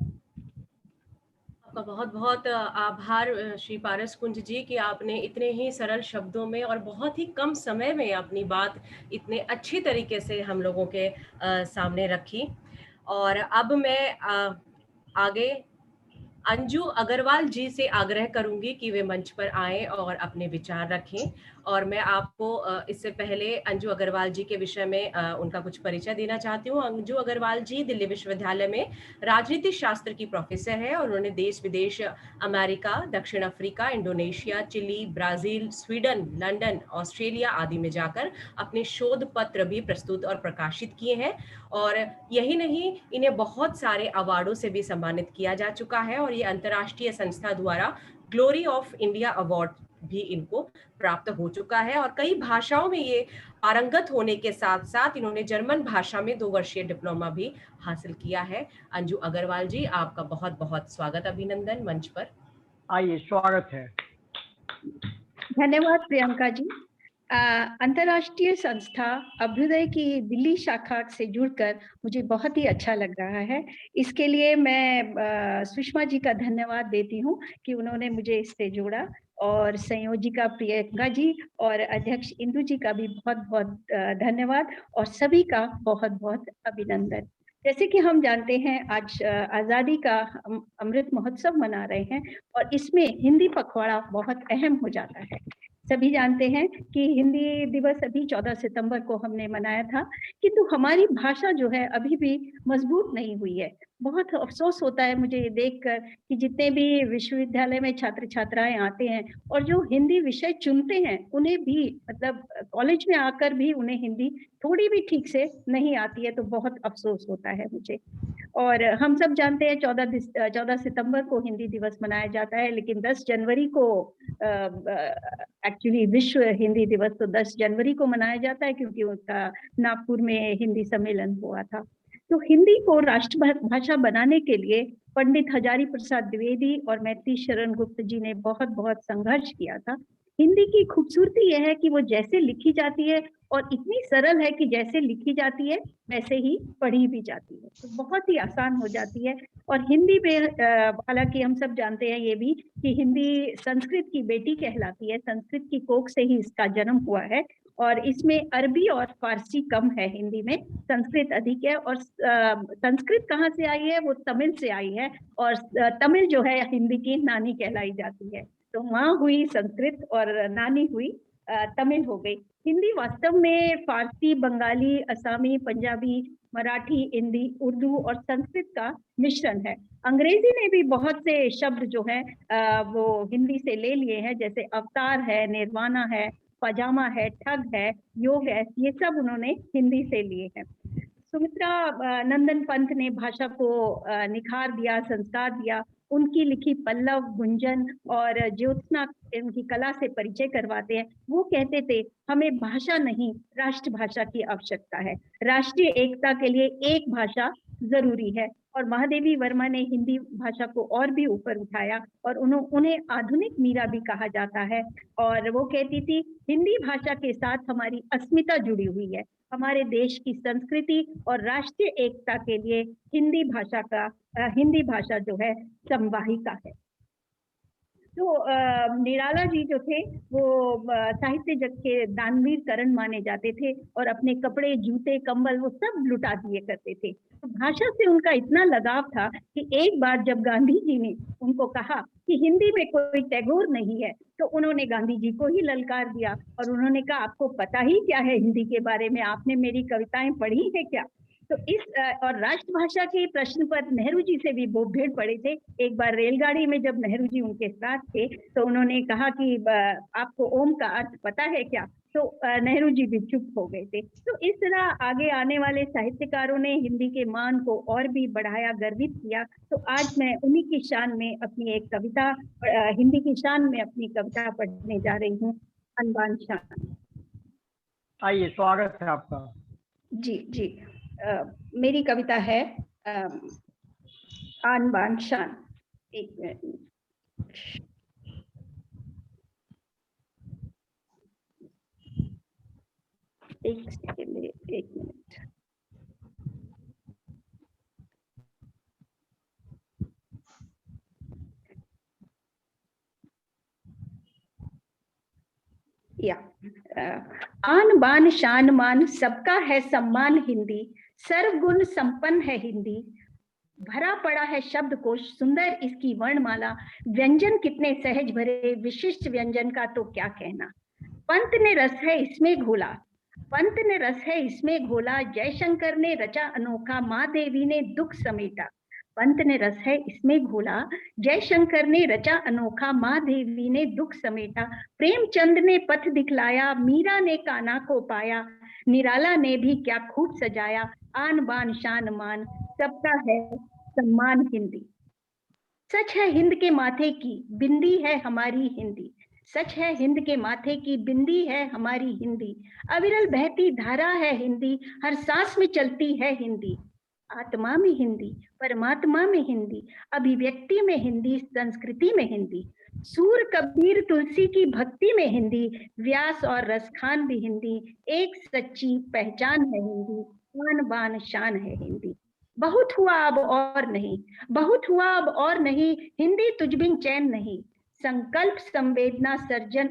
आपका बहुत बहुत आभार श्री पारस कुंज जी कि आपने इतने ही सरल शब्दों में और बहुत ही कम समय में अपनी बात इतने अच्छी तरीके से हम लोगों के सामने रखी। और अब मैं आगे अंजू अग्रवाल जी से आग्रह करूंगी कि वे मंच पर आएं और अपने विचार रखें। और मैं आपको इससे पहले अंजू अग्रवाल जी के विषय में उनका कुछ परिचय देना चाहती हूँ। अंजू अग्रवाल जी दिल्ली विश्वविद्यालय में राजनीति शास्त्र की प्रोफेसर है और उन्होंने देश विदेश अमेरिका, दक्षिण Africa, Indonesia, Chile, Brazil, Sweden, London, Australia आदि में जाकर अपने शोध पत्र भी प्रस्तुत और प्रकाशित किए हैं। और यही नहीं, इन्हें बहुत सारे अवार्डों से भी सम्मानित किया जा चुका है और ये अंतर्राष्ट्रीय संस्था द्वारा ग्लोरी ऑफ इंडिया अवार्ड भी इनको प्राप्त हो चुका है। और कई भाषाओं में ये पारंगत होने के साथ साथ इन्होंने जर्मन भाषा में 2 वर्षीय डिप्लोमा भी हासिल किया है। अंजू अग्रवाल जी, आपका बहुत बहुत स्वागत, अभिनंदन मंच पर। आइए, स्वागत है। धन्यवाद प्रियंका जी। अंतर्राष्ट्रीय संस्था अभ्युदय की दिल्ली शाखा से जुड़कर मुझे बहुत ही अच्छा लग रहा है। इसके लिए मैं सुषमा जी का धन्यवाद देती हूँ कि उन्होंने मुझे इससे जोड़ा, और संयोजिका प्रियंका जी और अध्यक्ष इंदु जी का भी बहुत बहुत धन्यवाद और सभी का बहुत बहुत अभिनंदन। जैसे कि हम जानते हैं आज आज़ादी का अमृत महोत्सव मना रहे हैं और इसमें हिंदी पखवाड़ा बहुत अहम हो जाता है। सभी जानते हैं कि हिंदी दिवस अभी 14 सितंबर को हमने मनाया था, किंतु हमारी भाषा जो है अभी भी मजबूत नहीं हुई है। बहुत अफसोस होता है मुझे ये देखकर कि जितने भी विश्वविद्यालय में छात्र छात्राएं आते हैं और जो हिंदी विषय चुनते हैं उन्हें भी, मतलब कॉलेज में आकर भी उन्हें हिंदी थोड़ी भी ठीक से नहीं आती है, तो बहुत अफसोस होता है मुझे। और हम सब जानते हैं 14 सितंबर को हिंदी दिवस मनाया जाता है, लेकिन 10 जनवरी को एक्चुअली विश्व हिंदी दिवस तो 10 जनवरी को मनाया जाता है क्योंकि उनका नागपुर में हिंदी सम्मेलन हुआ था। तो हिंदी को राष्ट्र भाषा बनाने के लिए पंडित हजारी प्रसाद द्विवेदी और मैत्री शरण गुप्त जी ने बहुत बहुत संघर्ष किया था। हिंदी की खूबसूरती यह है कि वो जैसे लिखी जाती है और इतनी सरल है कि जैसे लिखी जाती है वैसे ही पढ़ी भी जाती है, तो बहुत ही आसान हो जाती है। और हिंदी में हालांकि हम सब जानते हैं ये भी कि हिंदी संस्कृत की बेटी कहलाती है, संस्कृत की कोख से ही इसका जन्म हुआ है और इसमें अरबी और फारसी कम है, हिंदी में संस्कृत अधिक है। और संस्कृत कहाँ से आई है? वो तमिल से आई है और तमिल जो है हिंदी की नानी कहलाई जाती है। तो माँ हुई संस्कृत और नानी हुई तमिल हो गई। हिंदी वास्तव में फारसी, बंगाली, असमी, पंजाबी, मराठी, हिंदी, उर्दू और संस्कृत का मिश्रण है। अंग्रेजी ने भी बहुत से शब्द जो है वो हिंदी से ले लिए हैं, जैसे अवतार है, निर्वाणा है, पजामा है, ठग है, योग है, ये सब उन्होंने हिंदी से लिए हैं। सुमित्रा नंदन पंत ने भाषा को निखार दिया, संस्कार दिया। उनकी लिखी पल्लव, गुंजन और ज्योत्सना उनकी कला से परिचय करवाते हैं। वो कहते थे, हमें भाषा नहीं, राष्ट्रभाषा की आवश्यकता है। राष्ट्रीय एकता के लिए एक भाषा जरूरी है। और महादेवी वर्मा ने हिंदी भाषा को और भी ऊपर उठाया और उन्हें आधुनिक मीरा भी कहा जाता है। और वो कहती थी, हिंदी भाषा के साथ हमारी अस्मिता जुड़ी हुई है। हमारे देश की संस्कृति और राष्ट्रीय एकता के लिए हिंदी भाषा जो है संवाहिका है। तो निराला जी जो थे वो साहित्य जग के दानवीर करण माने जाते थे और अपने कपड़े, जूते, कंबल वो सब लुटा दिए करते थे। तो भाषा से उनका इतना लगाव था कि एक बार जब गांधी जी ने उनको कहा कि हिंदी में कोई टैगोर नहीं है, तो उन्होंने गांधी जी को ही ललकार दिया और उन्होंने कहा, आपको पता ही क्या है हिंदी के बारे में, आपने मेरी कविताएं पढ़ी है क्या? तो इस और राष्ट्रभाषा के प्रश्न पर नेहरू जी से भी वो भीड़ पड़े थे। एक बार रेलगाड़ी में जब नेहरू जी उनके साथ थे तो उन्होंने कहा कि आपको ओम का अर्थ पता है क्या? तो नेहरू जी भी चुप हो गए थे। तो इस तरह आगे आने वाले साहित्यकारों ने हिंदी के मान को और भी बढ़ाया, गर्वित किया। तो आज मैं उन्हीं की शान में अपनी एक कविता, हिंदी की शान में अपनी कविता पढ़ने जा रही हूँ, आन बान शान। आइए, स्वागत है आपका। जी जी, मेरी कविता है आन बान शान। एक मिनट, एक मिनट। या आन बान शान मान सबका है सम्मान हिंदी, सर्वगुण संपन्न है हिंदी, भरा पड़ा है शब्दकोश सुंदर इसकी वर्णमाला, व्यंजन कितने सहज भरे विशिष्ट व्यंजन का तो क्या कहना। पंत ने रस है इसमें घोला, पंत ने रस है इसमें घोला, जयशंकर ने रचा अनोखा, माँ देवी ने दुख समेटा। पंत ने रस है इसमें घोला, जयशंकर ने रचा अनोखा, माँ देवी ने दुख समेटा। प्रेमचंद ने पथ दिखलाया, मीरा ने कान्हा को पाया, निराला ने भी क्या खूब सजाया, आन बान शान मान सबका है सम्मान हिंदी। सच है हिंद के माथे की बिंदी है हमारी हिंदी, सच है हिंद के माथे की बिंदी है हमारी हिंदी, अविरल बहती धारा है हिंदी, हर सांस में चलती है हिंदी। आत्मा में हिंदी, परमात्मा में हिंदी, अभिव्यक्ति में हिंदी, संस्कृति में हिंदी, सूर कबीर तुलसी की भक्ति में हिंदी, व्यास और रसखान भी हिंदी, एक सच्ची पहचान है हिंदी, आन बान शान है हिंदी। बहुत हुआ अब और नहीं, बहुत हुआ अब और नहीं, हिंदी तुझ बिन चैन नहीं, संकल्प संवेदना सर्जन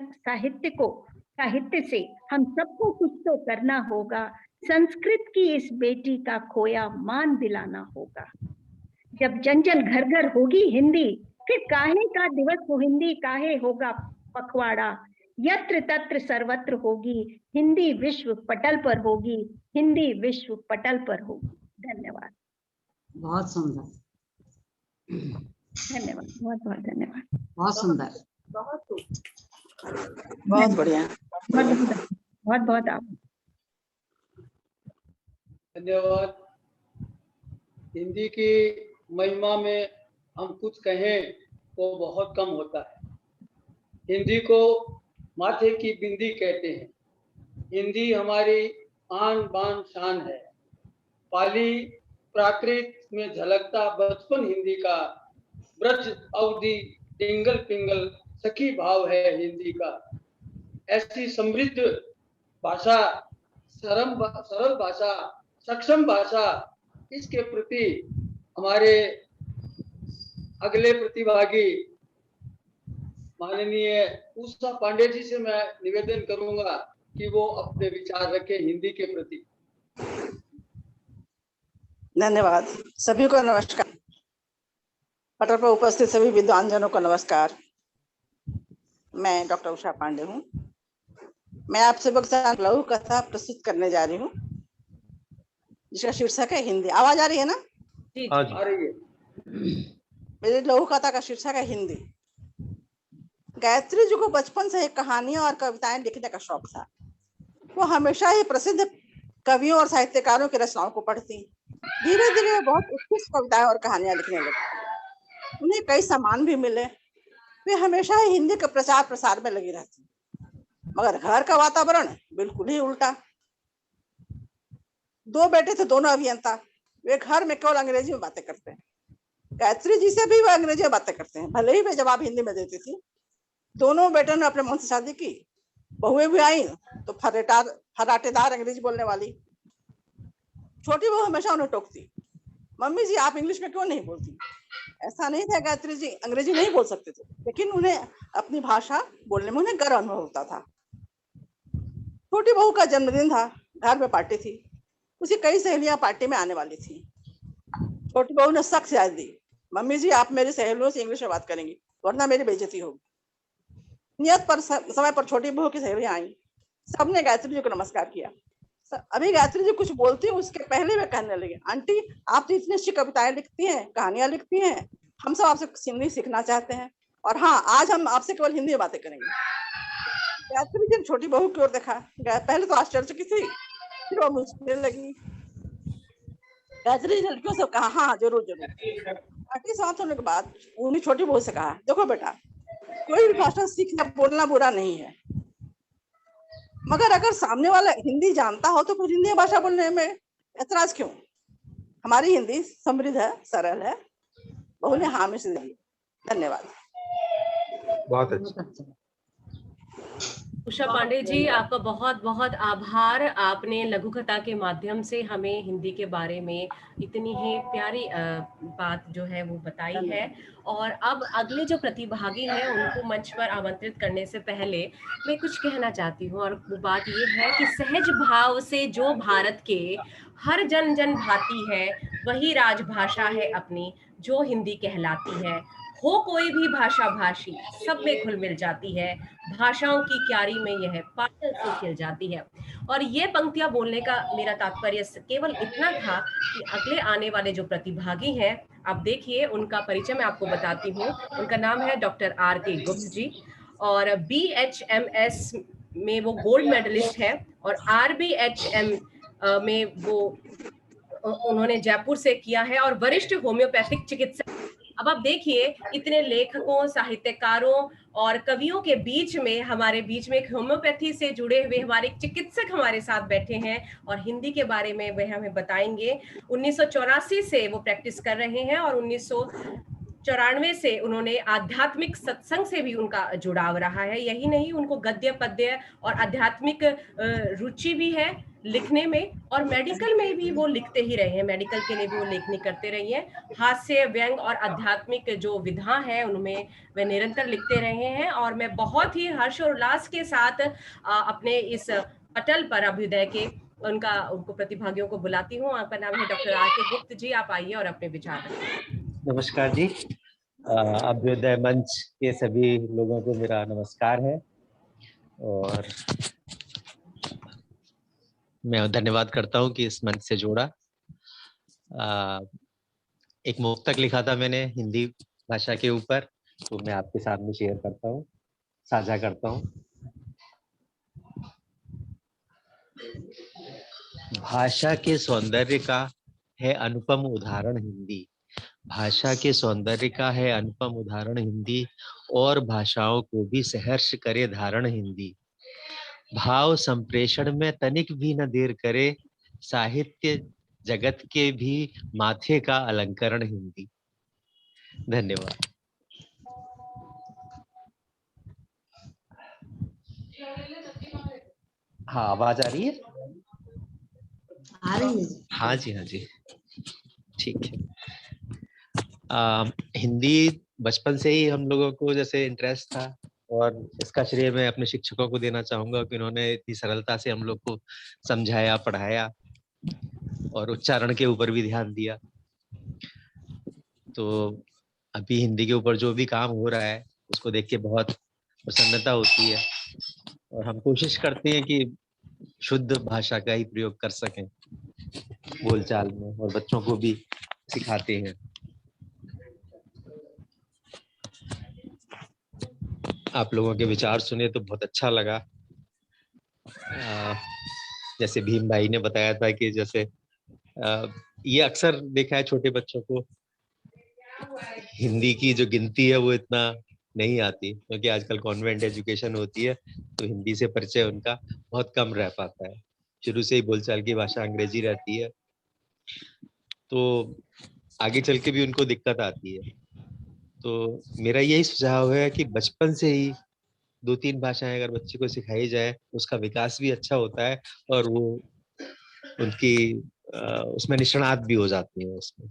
साहित्य से हम सबको कुछ तो करना होगा, संस्कृत की इस बेटी का खोया मान दिलाना होगा। जब जन जन घर घर होगी हिंदी, फिर काहे का दिवस हो हिंदी, काहे होगा पखवाड़ा, यत्र तत्र सर्वत्र होगी हिंदी, विश्व पटल पर होगी हिंदी, विश्व पटल पर होगी। धन्यवाद। बहुत सुंदर, धन्यवाद, बहुत बहुत धन्यवाद। बहुत सुंदर, बहुत बढ़िया, बहुत बहुत आप धन्यवाद। हिंदी की महिमा में हम कुछ कहें तो बहुत कम होता है। हिंदी को माथे की बिंदी कहते हैं। हिंदी हमारी आन बान शान है। पाली प्राकृत में झलकता बचपन हिंदी का, ब्रज अवधि टिंगल पिंगल सखी भाव है हिंदी का। ऐसी समृद्ध भाषा, सरल भाषा, सक्षम भाषा, इसके प्रति हमारे अगले प्रतिभागी माननीय उषा पांडे जी से मैं निवेदन करूंगा कि वो अपने विचार रखें हिंदी के प्रति। धन्यवाद। सभी को नमस्कार। पटल पर उपस्थित सभी विद्वानजनों को नमस्कार। मैं डॉक्टर उषा पांडे हूँ। मैं आपसे बक्सा लघु कथा प्रस्तुत करने जा रही हूँ जिसका शीर्षक है हिंदी। आवाज आ रही है ना? जी आ रही है। मेरी लघु कथा का शीर्षक है हिंदी। गायत्री जी को बचपन से ही कहानियां और कविताएं लिखने का शौक था। वो हमेशा ही प्रसिद्ध कवियों और साहित्यकारों की रचनाओं को पढ़ती। धीरे धीरे वो बहुत उत्कृष्ट कविताएं और कहानियां लिखने लगी। उन्हें कई सम्मान भी मिले। वे हमेशा ही हिंदी के प्रचार प्रसार में लगी रहती, मगर घर का वातावरण बिल्कुल ही उल्टा। 2 बेटे थे, दोनों अभियंता। वे घर में केवल अंग्रेजी में बातें करते हैं। गायत्री जी से भी वे अंग्रेजी में बातें करते हैं, भले ही वे जवाब हिंदी में देती थी। दोनों बेटों ने अपने मन से शादी की। बहुएं भी आई तो फराटेदार अंग्रेजी बोलने वाली। छोटी बहू हमेशा उन्हें टोकती, मम्मी जी आप इंग्लिश में क्यों नहीं बोलती? ऐसा नहीं था गायत्री जी अंग्रेजी नहीं बोल सकते थे, लेकिन उन्हें अपनी भाषा बोलने में उन्हें गर्व अनुभव होता था। छोटी बहू का जन्मदिन था, घर में पार्टी थी। उसकी कई सहेलियां पार्टी में आने वाली थी। छोटी बहू ने सख्त हिदायत दी, मम्मी जी आप मेरी सहेलियों से इंग्लिश में बात करेंगी वरना मेरी बेइज्जती होगी। नियत पर समय पर छोटी बहू की सहेलियां आई। सबने गायत्री जी को नमस्कार किया। अभी गायत्री जी कुछ बोलती है उसके पहले वे कहने लगे, आंटी आप तो इतनी अच्छी कविताएं लिखती हैं, कहानियां लिखती हैं, हम सब आपसे हिंदी सीखना चाहते हैं, और हाँ आज हम आपसे केवल हिंदी में बातें करेंगे। गायत्री जी ने छोटी बहू की ओर देखा। पहले तो आश्चर्य की थी, फिर वो मुस्कुराने लगी। गायत्री जी ने लड़कियों से कहा, हाँ जरूर जरूर। पार्टी समाप्त होने के बाद उन्हें छोटी बहू से कहा, देखो बेटा कोई भी भाषा सीखना बोलना बुरा नहीं है, मगर अगर सामने वाला हिंदी जानता हो तो फिर हिंदी भाषा बोलने में ऐतराज क्यों? हमारी हिंदी समृद्ध है, सरल है। बहू ने हाँ में से दी। धन्यवाद। बहुत अच्छा। उषा पांडे जी आपका बहुत बहुत आभार। आपने लघु कथा के माध्यम से हमें हिंदी के बारे में इतनी ही प्यारी बात जो है वो बताई है। और अब अगले जो प्रतिभागी हैं उनको मंच पर आमंत्रित करने से पहले मैं कुछ कहना चाहती हूँ, और वो बात ये है कि सहज भाव से जो भारत के हर जन जन भाती है वही राजभाषा है अपनी जो हिंदी कहलाती है। हो कोई भी भाषा भाषी सब में घुल मिल जाती है, भाषाओं की क्यारी में यह पायल से खिल जाती है। और ये पंक्तियां बोलने का मेरा तात्पर्य केवल इतना था कि अगले आने वाले जो प्रतिभागी हैं आप देखिए उनका परिचय मैं आपको बताती हूँ। उनका नाम है डॉक्टर R.K. गुप्त जी, और BHMS में वो गोल्ड मेडलिस्ट है, और RBHM में वो उन्होंने जयपुर से किया है, और वरिष्ठ होम्योपैथिक चिकित्सक। अब आप देखिए इतने लेखकों, साहित्यकारों और कवियों के बीच में हमारे बीच में एक होम्योपैथी से जुड़े हुए हमारे चिकित्सक हमारे साथ बैठे हैं और हिंदी के बारे में वह हमें बताएंगे। 1984 से वो प्रैक्टिस कर रहे हैं और 1994 से उन्होंने आध्यात्मिक सत्संग से भी उनका जुड़ाव रहा है। यही नहीं, उनको गद्य पद्य और आध्यात्मिक रुचि भी है लिखने में, और मेडिकल में भी वो लिखते ही रहे हैं, मेडिकल के लिए भी वो लेखनी करते रही हैं। हास्य, व्यंग और आध्यात्मिक जो विधा है उनमें वे निरंतर लिखते रहे हैं। और मैं बहुत ही हर्ष और उल्लास के साथ अपने इस पटल पर अभ्युदय के उनको प्रतिभागियों को बुलाती हूँ। आपका नाम है डॉक्टर R.K. गुप्त जी, आप आइए और अपने विचार रखें। नमस्कार जी। अभ्युदय मंच के सभी लोगों को मेरा नमस्कार है, और मैं धन्यवाद करता हूं कि इस मंच से जोड़ा। एक मुक्तक लिखा था मैंने हिंदी भाषा के ऊपर, तो मैं आपके सामने शेयर करता हूं, साझा करता हूं। भाषा के सौंदर्य का है अनुपम उदाहरण हिंदी, भाषा के सौंदर्य का है अनुपम उदाहरण हिंदी, और भाषाओं को भी सहर्ष करे धारण हिंदी। भाव संप्रेषण में तनिक भी न देर करे, साहित्य जगत के भी माथे का अलंकरण हिंदी। धन्यवाद। हाँ आवाज आ रही है? आ रही है। हाँ जी, हाँ जी, ठीक है। हिंदी बचपन से ही हम लोगों को जैसे इंटरेस्ट था, और इसका श्रेय मैं अपने शिक्षकों को देना चाहूंगा कि उन्होंने इतनी सरलता से हम लोग को समझाया, पढ़ाया और उच्चारण के ऊपर भी ध्यान दिया। तो अभी हिंदी के ऊपर जो भी काम हो रहा है उसको देख के बहुत प्रसन्नता होती है, और हम कोशिश करते हैं कि शुद्ध भाषा का ही प्रयोग कर सकें बोलचाल में, और बच्चों को भी सिखाते हैं। आप लोगों के विचार सुने तो बहुत अच्छा लगा। जैसे भीम भाई ने बताया था कि जैसे ये अक्सर देखा है छोटे बच्चों को हिंदी की जो गिनती है वो इतना नहीं आती, क्योंकि आजकल कॉन्वेंट एजुकेशन होती है तो हिंदी से परिचय उनका बहुत कम रह पाता है। शुरू से ही बोलचाल की भाषा अंग्रेजी रहती है, तो आगे चल के भी उनको दिक्कत आती है। तो मेरा यही सुझाव है कि बचपन से ही 2-3 भाषाएं अगर बच्चे को सिखाई जाए, उसका विकास भी अच्छा होता है और वो उनकी उसमें निष्णात भी हो जाती है उसमें।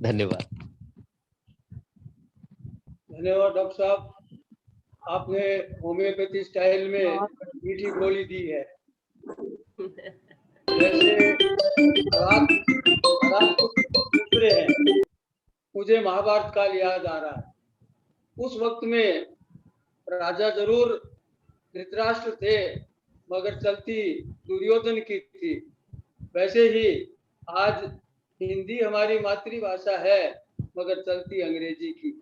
धन्यवाद। धन्यवाद डॉक्टर साहब, आपने होम्योपैथी स्टाइल में मीठी गोली दी है। जैसे आप दूसरे हैं, मुझे महाभारत काल याद आ रहा है। उस वक्त में राजा जरूर धृतराष्ट्र थे, मगर चलती दुर्योधन की थी। वैसे ही आज हिंदी हमारी मातृभाषा है, मगर चलती अंग्रेजी की है।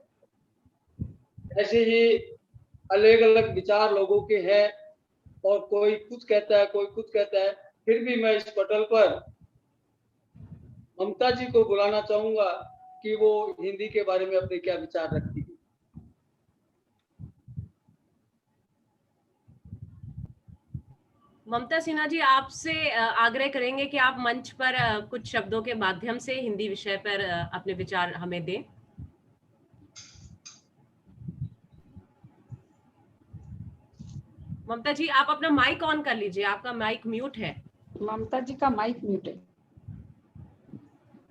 ऐसे ही अलग अलग विचार लोगों के हैं, और कोई कुछ कहता है, कोई कुछ कहता है। फिर भी मैं इस पटल पर ममता जी को बुलाना चाहूंगा कि वो हिंदी के बारे में अपने क्या विचार रखती है। ममता सिन्हा जी, आपसे आग्रह करेंगे कि आप मंच पर कुछ शब्दों के माध्यम से हिंदी विषय पर अपने विचार हमें दें। ममता जी, आप अपना माइक ऑन कर लीजिए, आपका माइक म्यूट है। ममता जी का माइक म्यूट है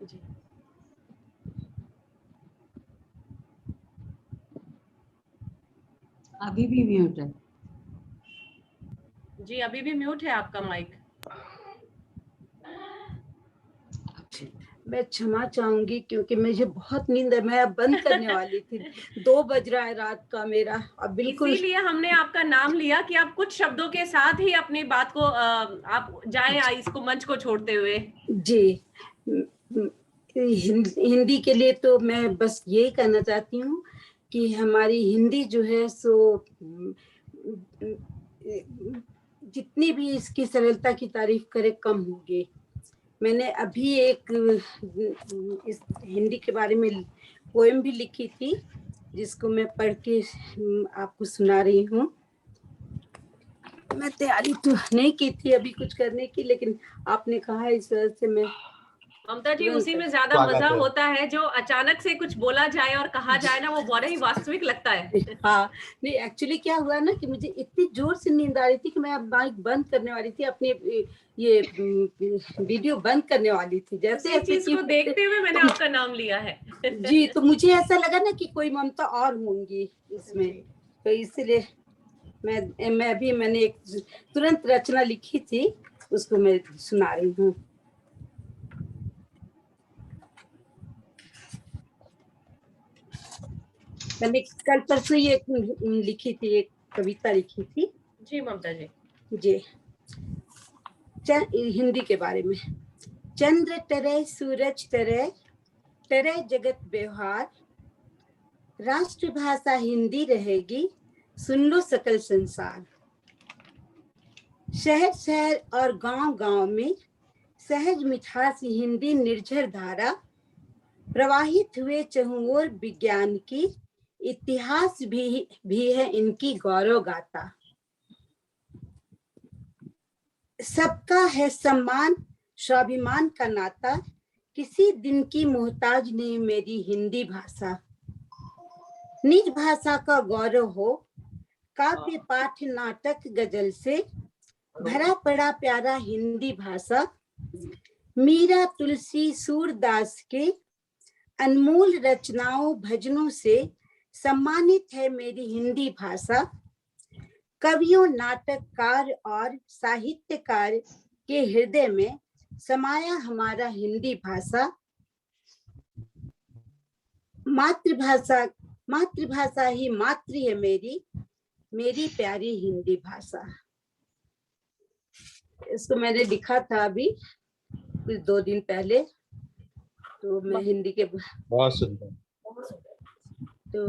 जी। अभी भी म्यूट है जी, अभी भी म्यूट है आपका माइक। मैं क्षमा चाहूंगी क्योंकि मुझे बहुत नींद है, मैं अब बंद करने वाली थी। 2 बज रहा है रात का मेरा, अब बिल्कुल। इसीलिए हमने आपका नाम लिया कि आप कुछ शब्दों के साथ ही अपनी बात को आप जाएं इसको मंच को छोड़ते हुए। जी, हिंदी के लिए तो मैं बस यही कहना चाहती हूँ कि हमारी हिंदी जो है सो जितनी भी इसकी सरलता की तारीफ करे कम होगी। मैंने अभी एक इस हिंदी के बारे में पोएम भी लिखी थी, जिसको मैं पढ़ के आपको सुना रही हूँ। मैं तैयारी तो नहीं की थी अभी कुछ करने की, लेकिन आपने कहा इस वजह से मैं। ममता जी, उसी में ज्यादा मजा होता है जो अचानक से कुछ बोला जाए और कहा जाए ना, वो बड़ा ही वास्तविक लगता है। हाँ, नहीं एक्चुअली क्या हुआ ना कि मुझे इतनी जोर से नींद आ रही थी कि मैं अब माइक बंद करने वाली थी, अपने ये वीडियो बंद करने वाली थी। जैसे इस चीज को देखते हुए मैंने आपका नाम लिया है। जी, तो मुझे ऐसा लगा ना कि कोई ममता और होंगी इसमें, तो इसलिए मैंने एक तुरंत रचना लिखी थी, उसको मैं सुना रही हूँ। मैंने कल परसों ये लिखी थी, एक कविता लिखी थी। जी ममता जी। जी, हिंदी के बारे में। चंद्र तरह सूरज तरह तरह जगत व्यवहार, राष्ट्रभाषा हिंदी रहेगी, सुन लो सकल संसार। शहर शहर और गांव गांव में सहज मिठास हिंदी निर्झर धारा, प्रवाहित हुए चहुओर विज्ञान की, इतिहास भी है इनकी गौरव गाथा। सबका है सम्मान स्वाभिमान का नाता, किसी दिन की मोहताज नहीं मेरी हिंदी भाषा। निज भाषा का गौरव हो, काव्य पाठ नाटक गजल से भरा पड़ा प्यारा हिंदी भाषा। मीरा तुलसी सूरदास के अनमोल रचनाओं भजनों से सम्मानित है मेरी हिंदी भाषा। कवियों नाटककार और साहित्यकार के हृदय में समाया हमारा हिंदी भाषा। मातृभाषा ही मातृ है मेरी, मेरी प्यारी हिंदी भाषा। इसको मैंने लिखा था अभी कुछ 2 दिन पहले, तो मैं हिंदी के बहुत सुंदर। तो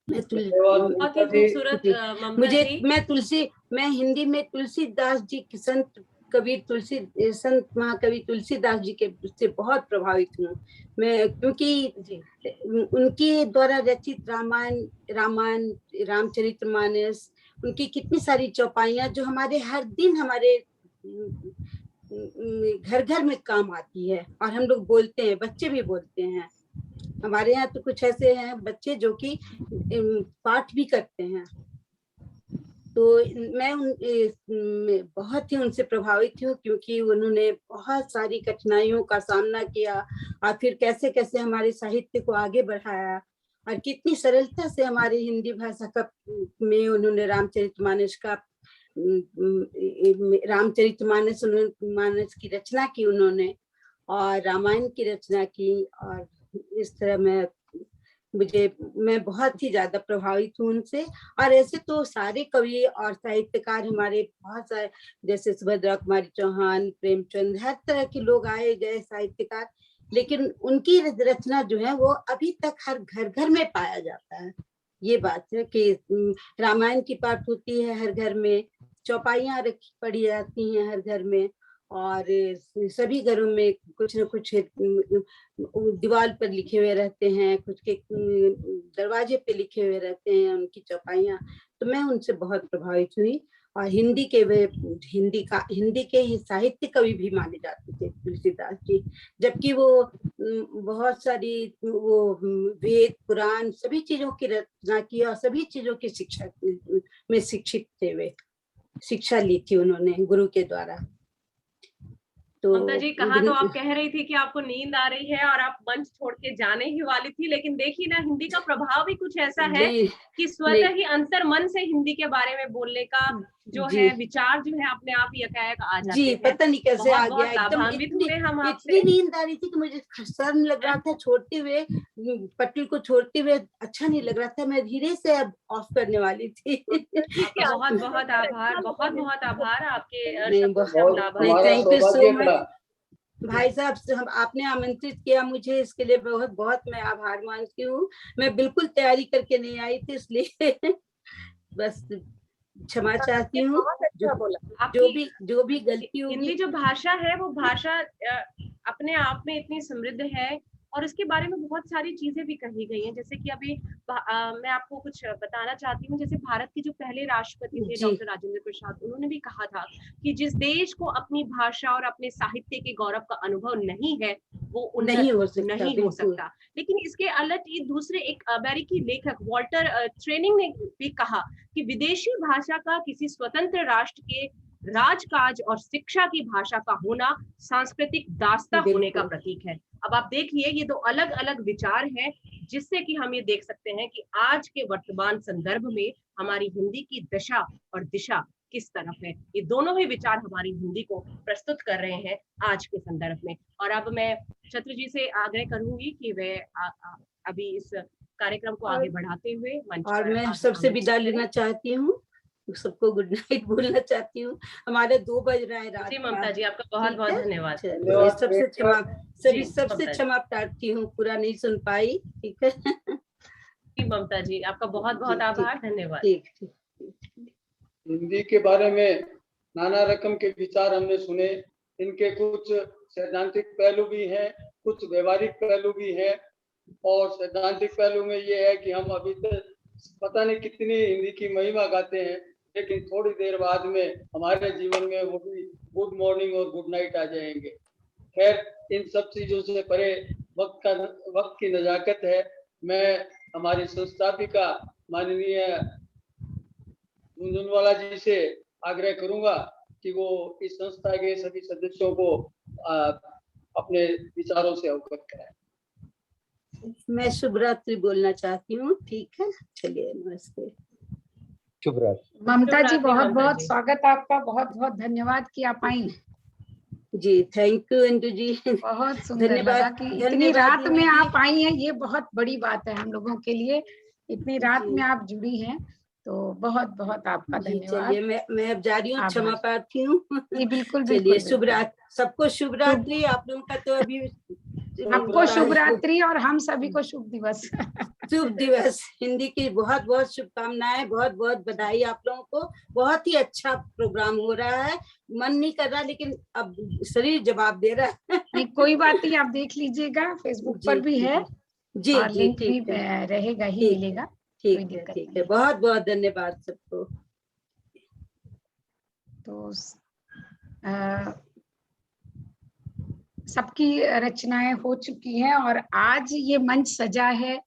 मैं बहुत ही खूबसूरत ममता जी। मैं हिंदी में तुलसीदास जी के संत महाकवि तुलसीदास जी के से बहुत प्रभावित हूँ मैं, क्योंकि उनके द्वारा रचित रामायण, रामचरितमानस, उनकी कितनी सारी चौपाइयाँ जो हमारे हर दिन हमारे घर घर में काम आती है, और हम लोग बोलते हैं, बच्चे भी बोलते हैं। हमारे यहाँ तो कुछ ऐसे हैं बच्चे जो कि पाठ भी करते हैं। तो मैं बहुत ही उनसे प्रभावित हूँ, क्योंकि उन्होंने बहुत सारी कठिनाइयों का सामना किया और फिर कैसे कैसे हमारे साहित्य को आगे बढ़ाया, और कितनी सरलता से हमारी हिंदी भाषा का में उन्होंने रामचरितमानस की रचना की उन्होंने, और रामायण की रचना की। और इस तरह मैं बहुत ही ज्यादा प्रभावित हूँ उनसे। और ऐसे तो सारे कवि और साहित्यकार हमारे बहुत सारे, जैसे सुभद्रा कुमारी चौहान, प्रेमचंद, हर तरह के लोग आए गए साहित्यकार, लेकिन उनकी रचना जो है वो अभी तक हर घर घर में पाया जाता है। ये बात है कि रामायण की पाठ होती है हर घर में, चौपाइयाँ पढ़ी जाती हैं हर घर में, और सभी घरों में कुछ न कुछ दीवार पर लिखे हुए रहते हैं, कुछ के दरवाजे पे लिखे हुए रहते हैं उनकी चौपाइयाँ। तो मैं उनसे बहुत प्रभावित हुई। और हिंदी के ही साहित्य कवि भी माने जाते थे तुलसीदास जी, जबकि वो बहुत सारी वो वेद पुराण सभी चीजों की रचना की और सभी चीजों की शिक्षा में शिक्षित थे। वे शिक्षा ली थी उन्होंने गुरु के द्वारा। तो ममता जी, कहा तो आप कह रही थी कि आपको नींद आ रही है और आप मंच छोड़ के जाने ही वाली थी, लेकिन देखिए ना, हिंदी का प्रभाव भी कुछ ऐसा है कि स्वतः ही अंतर मन से हिंदी के बारे में बोलने का जो है विचार जो है अपने आप ही एकाएक आ जाते हैं। पता नहीं कैसे आ गया, एकदम इतनी नींद आ रही थी कि मुझे शर्म लग रहा था छोड़ते हुए, पटल को छोड़ते हुए अच्छा नहीं लग रहा था। मैं धीरे से अब ऑफ करने वाली थी। बहुत बहुत आभार, बहुत बहुत आभार आपके। थैंक यू सो मच भाई साहब, आपने आमंत्रित किया मुझे, इसके लिए बहुत बहुत मैं आभार मानती हूँ। मैं बिल्कुल तैयारी करके नहीं आई थी, इसलिए बस क्षमा चाहती हूँ। जो भी गलती होगी। हिंदी जो भाषा है वो भाषा अपने आप में इतनी समृद्ध है, और इसके बारे में बहुत सारी चीजें भी कही गई हैं। जैसे कि अभी मैं आपको कुछ बताना चाहती हूँ। जैसे भारत के जो पहले राष्ट्रपति थे डॉक्टर राजेंद्र प्रसाद, उन्होंने भी कहा था कि जिस देश को अपनी भाषा और अपने साहित्य के गौरव का अनुभव नहीं है वो नहीं हो सकता। लेकिन इसके अलग दूसरे एक अमेरिकी लेखक वॉल्टर ट्रेनिंग ने भी कहा कि विदेशी भाषा का किसी स्वतंत्र राष्ट्र के राजकाज और शिक्षा की भाषा का होना सांस्कृतिक दास्ता होने का प्रतीक है। अब आप देखिए, ये दो अलग अलग विचार हैं, जिससे कि हम ये देख सकते हैं कि आज के वर्तमान संदर्भ में हमारी हिंदी की दशा और दिशा किस तरफ है। ये दोनों ही विचार हमारी हिंदी को प्रस्तुत कर रहे हैं आज के संदर्भ में। और अब मैं छत्र जी से आग्रह करूंगी कि वे अभी इस कार्यक्रम को आगे बढ़ाते हुए मंच पर। और मैं सबसे विदा लेना चाहती हूँ, सबको गुड नाइट बोलना चाहती हूँ। हमारे 2 बज रहा है रात। ममता जी, आपका बहुत बहुत धन्यवाद। सबसे क्षमा प्रार्थी हूँ, पूरा नहीं सुन पाई। ठीक है ममता जी, आपका बहुत बहुत आभार, धन्यवाद। हिंदी के बारे में नाना रकम के विचार हमने सुने। इनके कुछ सैद्धांतिक पहलू भी हैं, कुछ व्यवहारिक पहलू भी हैं। और सैद्धांतिक पहलू में ये है कि हम अभी तक पता नहीं कितनी हिंदी की महिमा गाते हैं, लेकिन थोड़ी देर बाद में हमारे जीवन में वो भी गुड मॉर्निंग और गुड नाइट आ जाएंगे। खैर, इन सब चीजों से परे वक्त की नजाकत है। मैं हमारी संस्थापिका माननीय झुनझुनवाला जी से आग्रह करूंगा कि वो इस संस्था के सभी सदस्यों को अपने विचारों से अवगत कराएं। मैं शुभ रात्रि बोलना चाहती हूँ। ठीक है, चलिए, नमस्ते। शुभ रात्रि ममता जी, बहुत बहुत स्वागत आपका, बहुत बहुत धन्यवाद कि आप आई। जी थैंक यू अंजू जी, बहुत सुंदर लगा कि इतनी रात में आप आई हैं। ये बहुत बड़ी बात है हम लोगों के लिए, इतनी रात में आप जुड़ी हैं, तो बहुत बहुत आपका जी, धन्यवाद। चलिए मैं अब जा रही हूँ, क्षमा प्रार्थी हूँ। जी बिल्कुल चलिए बिल्कुल शुभ रात्रि, सबको शुभ रात्रि। आप लोगों का तो अभी आपको शुभ रात्रि और हम सभी को शुभ दिवस। शुभ दिवस। हिंदी की बहुत बहुत शुभकामनाएं, बहुत बहुत बधाई आप लोगों को। बहुत ही अच्छा प्रोग्राम हो रहा है। मन नहीं कर रहा लेकिन अब शरीर जवाब दे रहा है। नहीं कोई बात नहीं, आप देख लीजिएगा, फेसबुक पर भी है जी और जी, लिंक भी ठीक है, रहेगा ही, मिलेगा, कोई ठीक है, दिक्कत ठीक नहीं। है। बहुत बहुत धन्यवाद सबको। तो सबकी रचनाएं हो चुकी हैं और आज ये मंच सजा है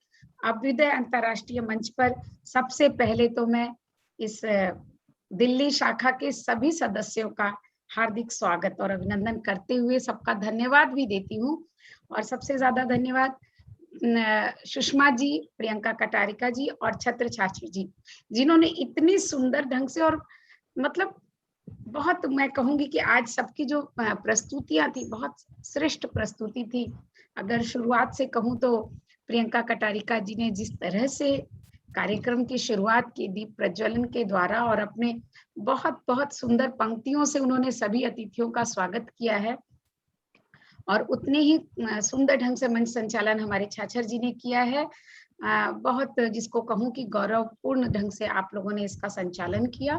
अभ्युदय अंतर्राष्ट्रीय मंच पर। सबसे पहले तो मैं इस दिल्ली शाखा के सभी सदस्यों का हार्दिक स्वागत और अभिनंदन करते हुए सबका धन्यवाद भी देती हूँ। और सबसे ज्यादा धन्यवाद सुषमा जी, प्रियंका कटारिका जी और छत्र छात्र जी, जिन्होंने इतनी सुंदर ढंग से और मतलब बहुत, मैं कहूंगी कि आज सबकी जो प्रस्तुतियां थी बहुत श्रेष्ठ प्रस्तुति थी। अगर शुरुआत से कहूं तो प्रियंका कटारिका जी ने जिस तरह से कार्यक्रम की शुरुआत की दीप प्रज्वलन के द्वारा और अपने बहुत बहुत सुंदर पंक्तियों से उन्होंने सभी अतिथियों का स्वागत किया है, और उतने ही सुंदर ढंग से मंच संचालन हमारे छाछर जी ने किया है। बहुत जिसको कहूं कि गौरवपूर्ण ढंग से आप लोगों ने इसका संचालन किया।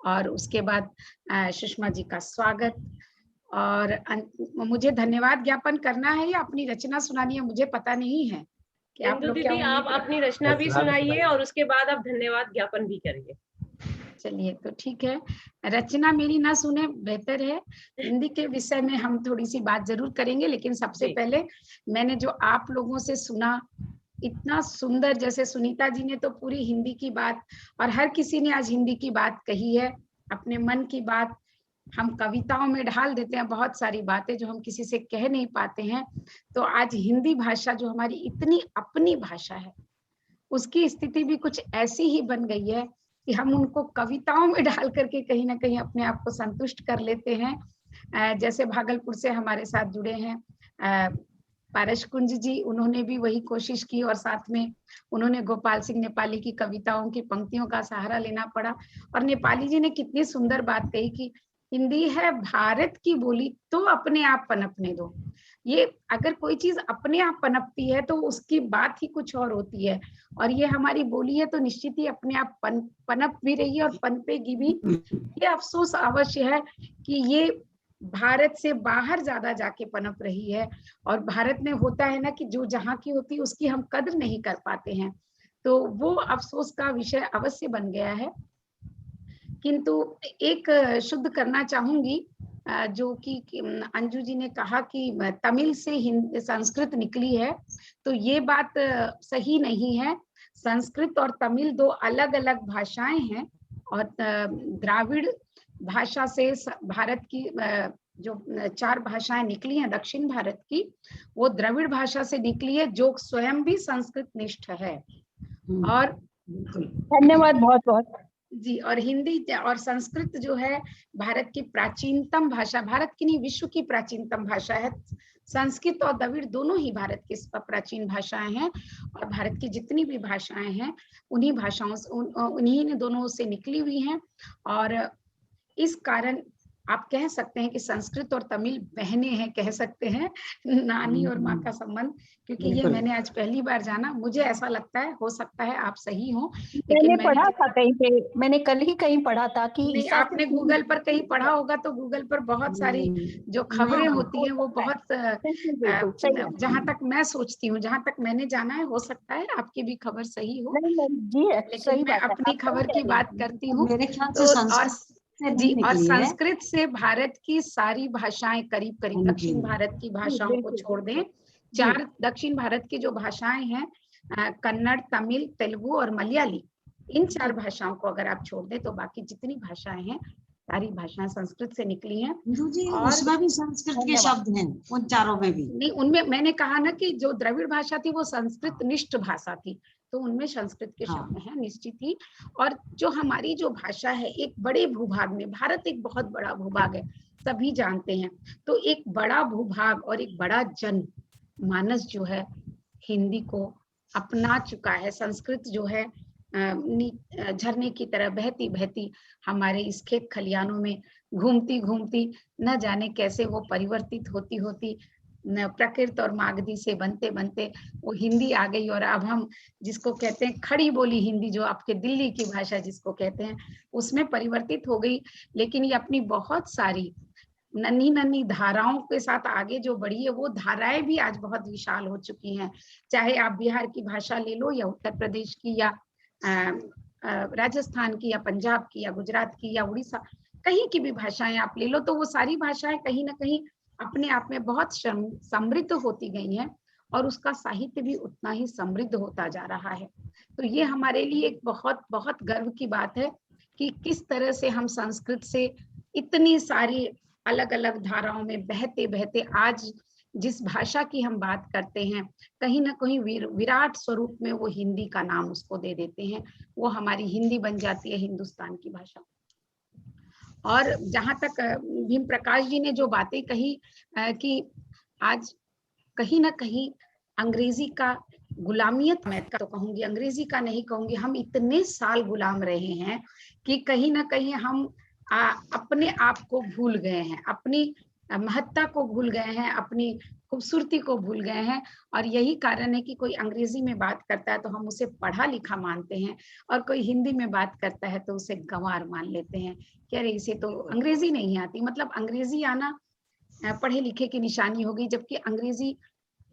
और उसके बाद सुषमा जी का स्वागत, और मुझे धन्यवाद ज्ञापन करना है या अपनी रचना सुनानी है, मुझे पता नहीं है कि आप लोग क्या। दीदी आप अपनी रचना भी सुनाइए और उसके बाद आप धन्यवाद ज्ञापन भी करिए। चलिए तो ठीक है, रचना मेरी ना सुने बेहतर है। हिंदी के विषय में हम थोड़ी सी बात जरूर करेंगे, लेकिन सबसे पहले मैंने जो आप लोगों से सुना इतना सुंदर, जैसे सुनीता जी ने तो पूरी हिंदी की बात और हर किसी ने आज हिंदी की बात कही है, अपने मन की बात हम कविताओं में ढाल देते हैं, बहुत सारी बातें जो हम किसी से कह नहीं पाते हैं। तो आज हिंदी भाषा जो हमारी इतनी अपनी भाषा है, उसकी स्थिति भी कुछ ऐसी ही बन गई है कि हम उनको कविताओं में डाल करके कहीं ना कहीं अपने आप को संतुष्ट कर लेते हैं। जैसे भागलपुर से हमारे साथ जुड़े हैं पारस कुंज जी, उन्होंने भी वही कोशिश की और साथ में उन्होंने गोपाल सिंह नेपाली की कविताओं की पंक्तियों का सहारा लेना पड़ा। और नेपाली जी ने कितनी सुंदर बात कही कि हिंदी है भारत की बोली तो अपने आप पनपने दो। ये अगर कोई चीज अपने आप पनपती है तो उसकी बात ही कुछ और होती है, और ये हमारी बोली है तो निश्चित ही अपने आप पनप भी रही है और पनपेगी भी। ये अफसोस अवश्य है कि ये भारत से बाहर ज्यादा जाके पनप रही है, और भारत में होता है ना कि जो जहाँ की होती है उसकी हम कद्र नहीं कर पाते हैं, तो वो अफसोस का विषय अवश्य बन गया है। किंतु एक शुद्ध करना चाहूंगी, जो कि अंजू जी ने कहा कि तमिल से संस्कृत निकली है, तो ये बात सही नहीं है। संस्कृत और तमिल दो अलग अलग भाषाएं हैं, और द्राविड़ भाषा से भारत की जो 4 भाषाएं निकली हैं दक्षिण भारत की, वो द्रविड़ भाषा से निकली है जो स्वयं भी संस्कृत निष्ठ है। और धन्यवाद बहुत बहुत जी। और हिंदी और संस्कृत जो है भारत की प्राचीनतम भाषा, भारत की नहीं विश्व की प्राचीनतम भाषा है। संस्कृत और द्रविड़ दोनों ही भारत की प्राचीन भाषाएं हैं, और भारत की जितनी भी भाषाएं हैं उन्हीं भाषाओं से उन्हीं दोनों से निकली हुई हैं। और इस कारण आप कह सकते हैं कि संस्कृत और तमिल बहनें हैं, कह सकते हैं नानी और माँ का संबंध, क्योंकि ये मैंने आज पहली बार जाना। मुझे ऐसा लगता है, हो सकता है आप सही हो, मैंने पढ़ा था कहीं पे, मैंने कल ही कहीं पढ़ा था कि नहीं, आपने गूगल पर कहीं पढ़ा होगा, तो गूगल पर बहुत सारी जो खबरें होती हैं वो बहुत, जहां तक मैं सोचती हूँ, जहां तक मैंने जाना है, हो सकता है आपकी भी खबर सही हो, लेकिन मैं अपनी खबर की बात करती हूँ। जी, और संस्कृत से भारत की सारी भाषाएं करीब करीब, दक्षिण भारत की भाषाओं को छोड़ दें, 4 दक्षिण भारत की जो भाषाएं हैं, कन्नड़, तमिल, तेलुगु और मलयाली, इन 4 भाषाओं को अगर आप छोड़ दें तो बाकी जितनी भाषाएं हैं सारी भाषाएं संस्कृत से निकली हैं। और उसमें भी संस्कृत के शब्द हैं, उन 4 में भी नहीं, उनमें मैंने कहा ना कि जो द्रविड़ भाषा थी वो संस्कृत निष्ठ भाषा थी, तो उनमें संस्कृत के शब्द हैं निश्चित ही। और जो हमारी जो भाषा है, एक बड़े भूभाग में, भारत एक बहुत बड़ा भूभाग है, सभी जानते हैं, तो एक बड़ा भूभाग और एक बड़ा जन मानस जो है हिंदी को अपना चुका है। संस्कृत जो है झरने की तरह बहती बहती हमारे इस खेत खलियानों में घूमती घूमती न जाने कैसे वो परिवर्तित होती होती प्रकृत और मागधी से बनते बनते वो हिंदी आ गई। और अब हम जिसको कहते हैं खड़ी बोली हिंदी, जो आपके दिल्ली की भाषा जिसको कहते हैं, उसमें परिवर्तित हो गई। लेकिन ये अपनी बहुत सारी नन्ही नन्ही धाराओं के साथ आगे जो बढ़ी है, वो धाराएं भी आज बहुत विशाल हो चुकी हैं। चाहे आप बिहार की भाषा ले लो, या उत्तर प्रदेश की, या राजस्थान की, या पंजाब की, या गुजरात की, या उड़ीसा, कहीं की भी भाषाएं आप ले लो, तो वो सारी भाषाएं कहीं ना कहीं अपने आप में बहुत समृद्ध होती गई हैं, और उसका साहित्य भी उतना ही समृद्ध होता जा रहा है। तो ये हमारे लिए एक बहुत बहुत गर्व की बात है कि किस तरह से हम संस्कृत से इतनी सारी अलग अलग धाराओं में बहते बहते आज जिस भाषा की हम बात करते हैं, कहीं ना कहीं विराट स्वरूप में वो हिंदी का नाम उसको दे देते हैं। वो हमारी हिंदी बन जाती है हिंदुस्तान की भाषा। और जहां तक भीम प्रकाश जी ने जो बातें कही कि आज कहीं ना कहीं अंग्रेजी का गुलामियत, मैं तो कहूंगी अंग्रेजी का नहीं कहूंगी, हम इतने साल गुलाम रहे हैं कि कहीं ना कहीं हम अपने आप को भूल गए हैं, अपनी महत्ता को भूल गए हैं, अपनी खूबसूरती को भूल गए हैं। और यही कारण है कि कोई अंग्रेजी में बात करता है तो हम उसे पढ़ा लिखा मानते हैं, और कोई हिंदी में बात करता है तो उसे गंवार मान लेते हैं कि अरे इसे तो अंग्रेजी नहीं आती। मतलब अंग्रेजी आना पढ़े लिखे की निशानी हो गई, जबकि अंग्रेजी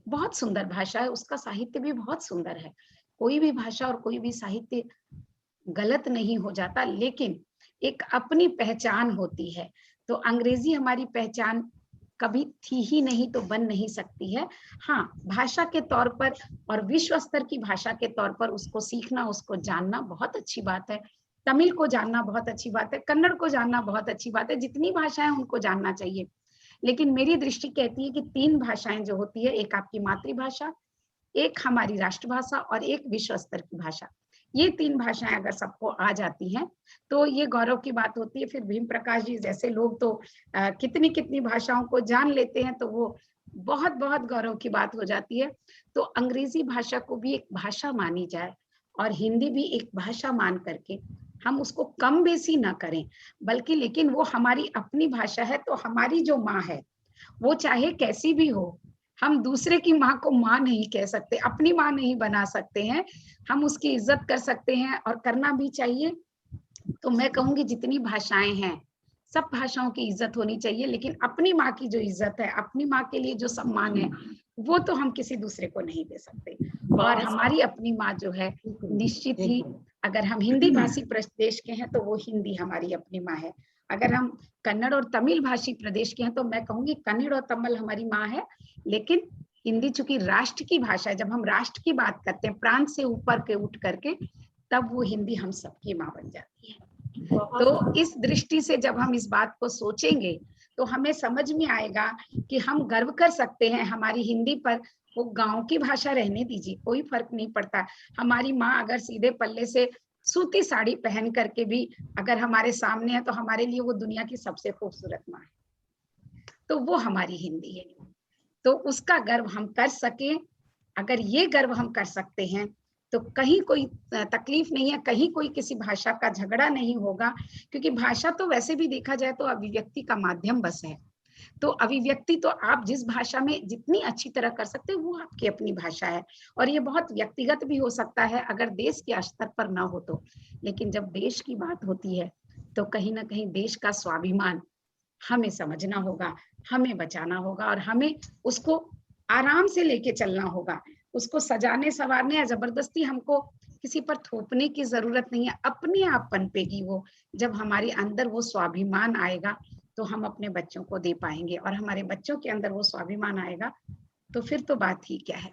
बहुत सुंदर भाषा है, उसका साहित्य भी बहुत सुंदर है। कोई भी भाषा और कोई भी साहित्य गलत नहीं हो जाता, लेकिन एक अपनी पहचान होती है। तो अंग्रेजी हमारी पहचान कभी थी ही नहीं तो बन नहीं सकती है। हाँ, भाषा के तौर पर और विश्व स्तर की भाषा के तौर पर उसको सीखना, उसको जानना बहुत अच्छी बात है। तमिल को जानना बहुत अच्छी बात है, कन्नड़ को जानना बहुत अच्छी बात है, जितनी भाषाएं उनको जानना चाहिए। लेकिन मेरी दृष्टि कहती है कि 3 भाषाएं जो होती है, एक आपकी मातृभाषा, एक हमारी राष्ट्रभाषा और एक विश्व स्तर की भाषा, ये 3 भाषाएं अगर सबको आ जाती हैं तो ये गौरव की बात होती है। फिर भीम प्रकाश जी जैसे लोग तो कितनी कितनी भाषाओं को जान लेते हैं, तो वो बहुत बहुत गौरव की बात हो जाती है। तो अंग्रेजी भाषा को भी एक भाषा मानी जाए और हिंदी भी एक भाषा मान करके हम उसको कम बेसी ना करें, बल्कि लेकिन वो हमारी अपनी भाषा है। तो हमारी जो माँ है वो चाहे कैसी भी हो, हम दूसरे की माँ को माँ नहीं कह सकते, अपनी माँ नहीं बना सकते हैं, हम उसकी इज्जत कर सकते हैं और करना भी चाहिए। तो मैं कहूंगी जितनी भाषाएं हैं सब भाषाओं की इज्जत होनी चाहिए, लेकिन अपनी माँ की जो इज्जत है, अपनी माँ के लिए जो सम्मान है, वो तो हम किसी दूसरे को नहीं दे सकते। और हमारी अपनी माँ जो है, निश्चित ही अगर हम हिंदी भाषी प्रदेश के हैं तो वो हिंदी हमारी अपनी माँ है। अगर हम कन्नड़ और तमिल भाषी प्रदेश के हैं तो मैं कहूंगी कन्नड़ और तमिल हमारी माँ है, लेकिन हिंदी चूंकि राष्ट्र की भाषा है, जब हम राष्ट्र की बात करते हैं प्रांत से ऊपर के उठ करके, तब वो हिंदी हम सबकी माँ बन जाती है। तो इस दृष्टि से जब हम इस बात को सोचेंगे तो हमें समझ में आएगा कि हम गर्व कर सकते हैं हमारी हिंदी पर। वो गांव की भाषा रहने दीजिए, कोई फर्क नहीं पड़ता। हमारी माँ अगर सीधे पल्ले से सूती साड़ी पहन करके भी अगर हमारे सामने है तो हमारे लिए वो दुनिया की सबसे खूबसूरत माँ है, तो वो हमारी हिंदी है। तो उसका गर्व हम कर सके, अगर ये गर्व हम कर सकते हैं तो कहीं कोई तकलीफ नहीं है, कहीं कोई किसी भाषा का झगड़ा नहीं होगा, क्योंकि भाषा तो वैसे भी देखा जाए तो अभिव्यक्ति का माध्यम बस है। तो अभिव्यक्ति तो आप जिस भाषा में जितनी अच्छी तरह कर सकते हैं वो आपकी अपनी भाषा है, और ये बहुत व्यक्तिगत भी हो सकता है अगर देश के स्तर पर ना हो तो। लेकिन जब देश की बात होती है तो कहीं ना कहीं देश का स्वाभिमान हमें समझना होगा, हमें बचाना होगा, और हमें उसको आराम से लेके चलना होगा। उसको सजाने संवारने या जबरदस्ती हमको किसी पर थोपने की जरूरत नहीं है, अपने आप पनपेगी वो। जब हमारे अंदर वो स्वाभिमान आएगा तो हम अपने बच्चों को दे पाएंगे, और हमारे बच्चों के अंदर वो स्वाभिमान आएगा तो फिर तो बात ही क्या है।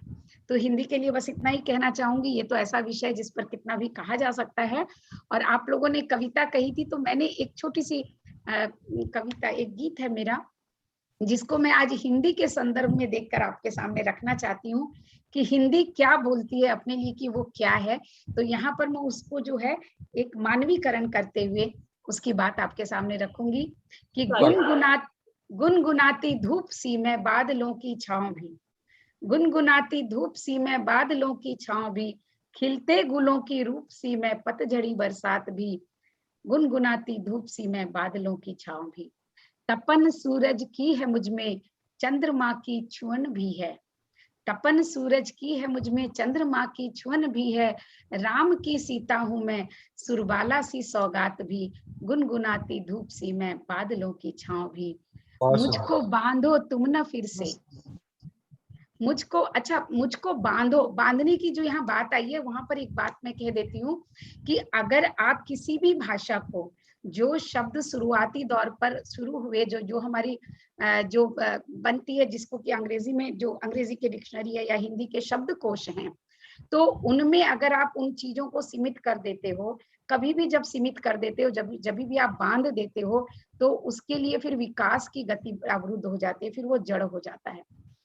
तो हिंदी के लिए बस इतना ही कहना चाहूंगी। ये तो ऐसा विषय जिस पर कितना भी कहा जा सकता है। और आप लोगों ने कविता कही थी तो मैंने एक छोटी सी कविता, एक गीत है मेरा जिसको मैं आज हिंदी के संदर्भ में देखकर आपके सामने रखना चाहती हूँ कि हिंदी क्या बोलती है अपने लिए, कि वो क्या है। तो यहाँ पर मैं उसको जो है एक मानवीकरण करते हुए उसकी बात आपके सामने रखूंगी कि गुनगुनाती धूप सी मैं बादलों की छांव भी, गुनगुनाती धूप सी मैं बादलों की छांव भी, खिलते गुलों की रूप सी मैं, पतझड़ी बरसात भी, गुनगुनाती धूप सी मैं, बादलों की छांव भी। तपन सूरज की है मुझ में, चंद्रमा की छुअन भी है। तपन सूरज की है मुझ में, चंद्रमा की छुअन भी है। राम की सीता हूं मैं, सुरबाला सी सौगात भी, गुनगुनाती धूप सी मैं, बादलों की छांव भी। मुझको बांधो तुम न फिर से, मुझको, अच्छा मुझको बांधो, बांधने की जो यहाँ बात आई है, वहां पर एक बात मैं कह देती हूँ कि अगर आप किसी भी भाषा को, जो शब्द शुरुआती दौर पर शुरू हुए, जो हमारी जो बनती है, जिसको कि अंग्रेजी में जो अंग्रेजी के डिक्शनरी है या हिंदी के शब्दकोश हैं, तो उनमें अगर आप उन चीजों को सीमित कर देते हो, कभी भी जब सीमित कर देते हो, जब भी आप बांध देते हो, तो उसके लिए फिर विकास की गति अवरुद्ध हो जाती है, फिर वो जड़ हो जाता है।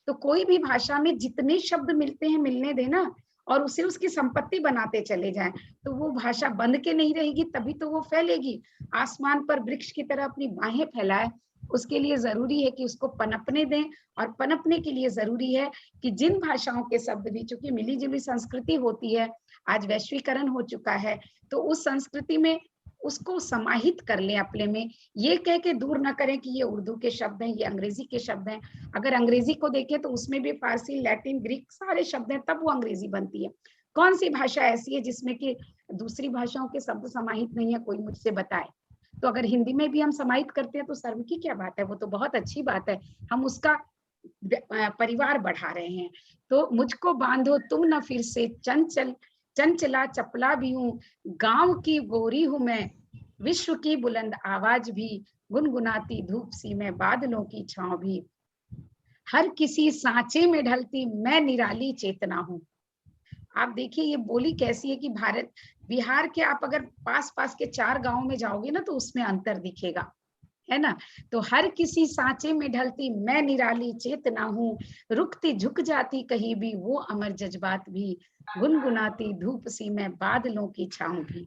तो कोई भी भाषा में जितने शब्द मिलते हैं मिलने देना, और उसे उसकी संपत्ति बनाते चले जाएं, तो वो भाषा बंद के नहीं रहेगी, तभी तो वो फैलेगी। आसमान पर वृक्ष की तरह अपनी बाहें फैलाए, उसके लिए जरूरी है कि उसको पनपने दें, और पनपने के लिए जरूरी है कि जिन भाषाओं के शब्द भी, चूंकि मिली जुली संस्कृति होती है, आज वैश्वीकरण हो चुका है, तो उस संस्कृति में उसको समाहित कर लें अपने में, ये कह के दूर ना करें कि ये उर्दू के शब्द हैं, ये अंग्रेजी के शब्द हैं। अगर अंग्रेजी को देखें तो उसमें भी फारसी, लैटिन, ग्रीक सारे शब्द हैं, तब वो अंग्रेजी बनती है। कौन सी भाषा ऐसी है जिसमें कि दूसरी भाषाओं के शब्द समाहित नहीं है, कोई मुझसे बताए। तो अगर हिंदी में भी हम समाहित करते हैं तो सर्व की क्या बात है, वो तो बहुत अच्छी बात है, हम उसका परिवार बढ़ा रहे हैं। तो मुझको बांधो तुम न फिर से, चंचला चपला भी हूँ, गांव की गोरी हूं मैं, विश्व की बुलंद आवाज भी, गुनगुनाती धूप सी मैं, बादलों की छांव भी। हर किसी सांचे में ढलती मैं, निराली चेतना हूँ। आप देखिए ये बोली कैसी है कि भारत, बिहार के आप अगर पास पास के 4 गांवों में जाओगे ना, तो उसमें अंतर दिखेगा, है ना। तो हर किसी सांचे में ढलती मैं, निराली चेतना हूँ, रुकती झुक जाती कहीं भी वो अमर जज्बात भी, गुनगुनाती धूप सी मैं, बादलों की छांव भी।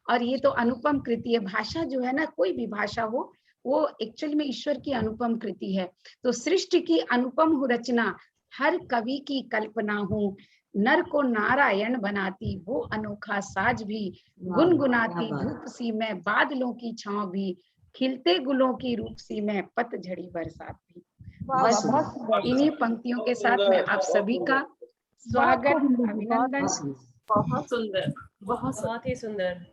और ये तो अनुपम कृति है। भाषा जो है ना, कोई भी भाषा हो, वो एक्चुअल में ईश्वर की अनुपम कृति है। तो सृष्टि की अनुपम हो रचना, हर कवि की कल्पना हूँ, नर को नारायण बनाती वो अनोखा साज भी, गुनगुनाती धूप सी मैं, बादलों की छांव भी, खिलते गुलों की रूप सी मैं, पतझड़ी बरसात भी। बस इन्हीं पंक्तियों के साथ मैं आप सभी का स्वागत, अभिनंदन। बहुत सुंदर, बहुत ही सुंदर।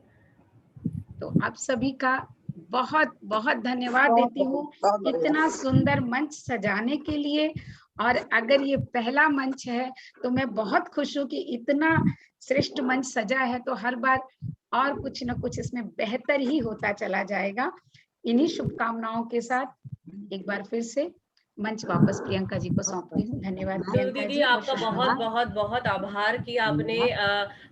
तो आप सभी का बहुत बहुत धन्यवाद देती हूँ इतना सुंदर मंच सजाने के लिए। और अगर ये पहला मंच है तो मैं बहुत खुश हूँ कि इतना श्रेष्ठ मंच सजा है, तो हर बार और कुछ न कुछ इसमें बेहतर ही होता चला जाएगा। इन्हीं शुभकामनाओं के साथ एक बार फिर से मंच वापस प्रियंका जी को सौंपती हूँ। धन्यवाद प्रियंका दीदी, जी। आपका बहुत बहुत बहुत आभार कि आपने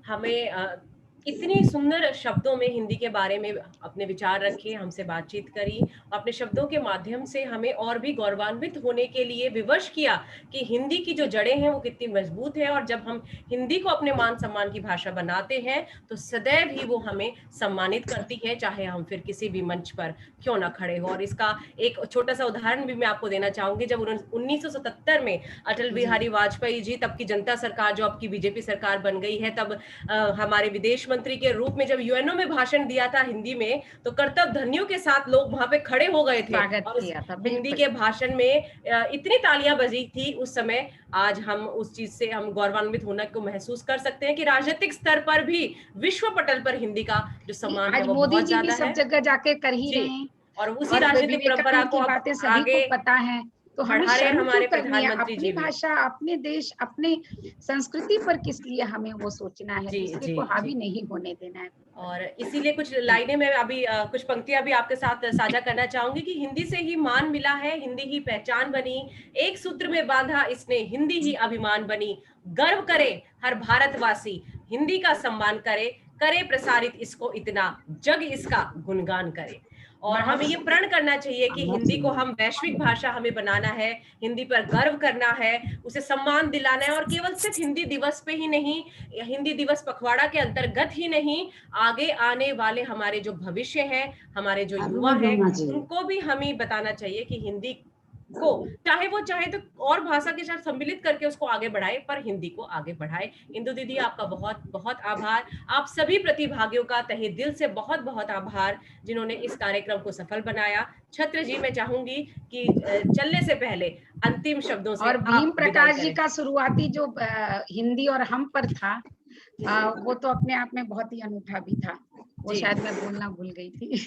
हमें इतनी सुंदर शब्दों में हिंदी के बारे में अपने विचार रखे, हमसे बातचीत करी, अपने शब्दों के माध्यम से हमें और भी गौरवान्वित होने के लिए विवश किया कि हिंदी की जो जड़ें हैं वो कितनी मजबूत है, और जब हम हिंदी को अपने मान सम्मान की भाषा बनाते हैं तो सदैव ही वो हमें सम्मानित करती है, चाहे हम फिर किसी भी मंच पर क्यों ना खड़े हो। और इसका एक छोटा सा उदाहरण भी मैं आपको देना चाहूंगी। जब 1977 में अटल बिहारी वाजपेयी जी, तब की जनता सरकार जो अब की बीजेपी सरकार बन गई है, तब हमारे विदेश मंत्री के रूप में जब यूएनओ में भाषण दिया था हिंदी में, तो कर्तव्य ध्वनियों के साथ लोग वहां पे खड़े हो गए थे और हिंदी के भाषण में इतनी तालियां बजी थी उस समय। आज हम उस चीज से हम गौरवान्वित होने को महसूस कर सकते हैं कि राजनीतिक स्तर पर भी विश्व पटल पर हिंदी का जो सम्मान है वो बहुत ज्यादा है। सब जगह जाके कर ही रहे हैं, और उसी राजनीतिक परंपरा को बातें सभी को पता है, तो हमें हमारे प्रधानमंत्री अपनी भाषा, अपने देश, अपने संस्कृति पर किस लिए हमें वो सोचना है, दूसरे को हावी नहीं होने देना है। और इसीलिए कुछ लाइनें मैं अभी कुछ पंक्तियां भी आपके साथ साझा करना चाहूंगी कि हिंदी से ही मान मिला है, हिंदी ही पहचान बनी, एक सूत्र में बांधा इसने हिंदी ही अभिमान बनी, गर्व करे हर भारतवासी, हिंदी का सम्मान करे, करे प्रसारित इसको इतना, जग इसका गुणगान करे। और हमें ये प्रण करना चाहिए कि हिंदी को हम वैश्विक भाषा हमें बनाना है, हिंदी पर गर्व करना है, उसे सम्मान दिलाना है। और केवल सिर्फ हिंदी दिवस पे ही नहीं, हिंदी दिवस पखवाड़ा के अंतर्गत ही नहीं, आगे आने वाले हमारे जो भविष्य है, हमारे जो युवा है, उनको भी हमें बताना चाहिए कि हिंदी को, चाहे तो और भाषा के साथ सम्मिलित करके उसको आगे बढ़ाए, पर हिंदी को आगे बढ़ाए। इंदु दीदी, आपका बहुत बहुत आभार। आप सभी प्रतिभागियों का तहे दिल से बहुत बहुत आभार जिन्होंने इस कार्यक्रम को सफल बनाया। छत्र जी, मैं चाहूंगी कि चलने से पहले अंतिम शब्दों से और भीम आप प्रकाश जी विदाई का शुरुआती जो हिंदी और हम पर था, वो तो अपने आप में बहुत ही अनूठा भी था। वो जी। शायद मैं बोलना भूल गई थी।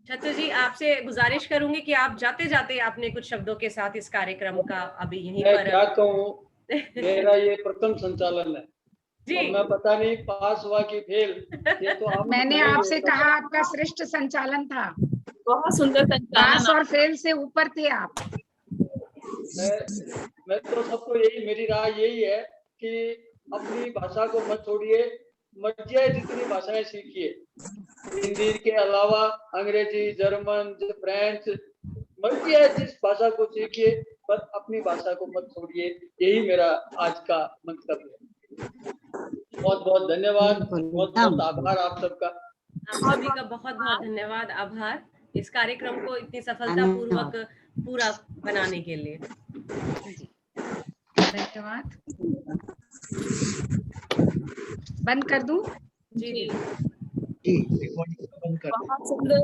छत्र जी, आपसे गुजारिश करूंगी कि आप जाते जाते आपने कुछ शब्दों के साथ इस कार्यक्रम का अभी यहीं मैं पर क्या कहूँ, मेरा ये प्रथम संचालन है जी। और मैं पता नहीं पास हुआ कि फेल, ये तो आप मैंने बताएंगे। आपसे कहा आपका श्रेष्ठ संचालन था। बहुत सुंदर पास संचालन। और फेल से ऊपर थे आप। मैं तो सबको मेरी राय यही है कि अपनी भाषा को मत छोड़िए, मर्जी है जितनी भाषाएं सीखिए, हिंदी के अलावा अंग्रेजी, जर्मन, फ्रेंच, मर्जी है जिस भाषा को सीखिए, पर अपनी भाषा को मत छोड़िए। यही मेरा आज का मंतव्य है। बहुत बहुत धन्यवाद, बहुत बहुत आभार आप सबका। आप सभी का बहुत बहुत धन्यवाद, आभार इस कार्यक्रम को इतनी सफलतापूर्वक पूरा बनाने के लिए। धन्यवाद। बंद कर दूं? जी जी, रिकॉर्डिंग बंद कर दें। बहुत सुंदर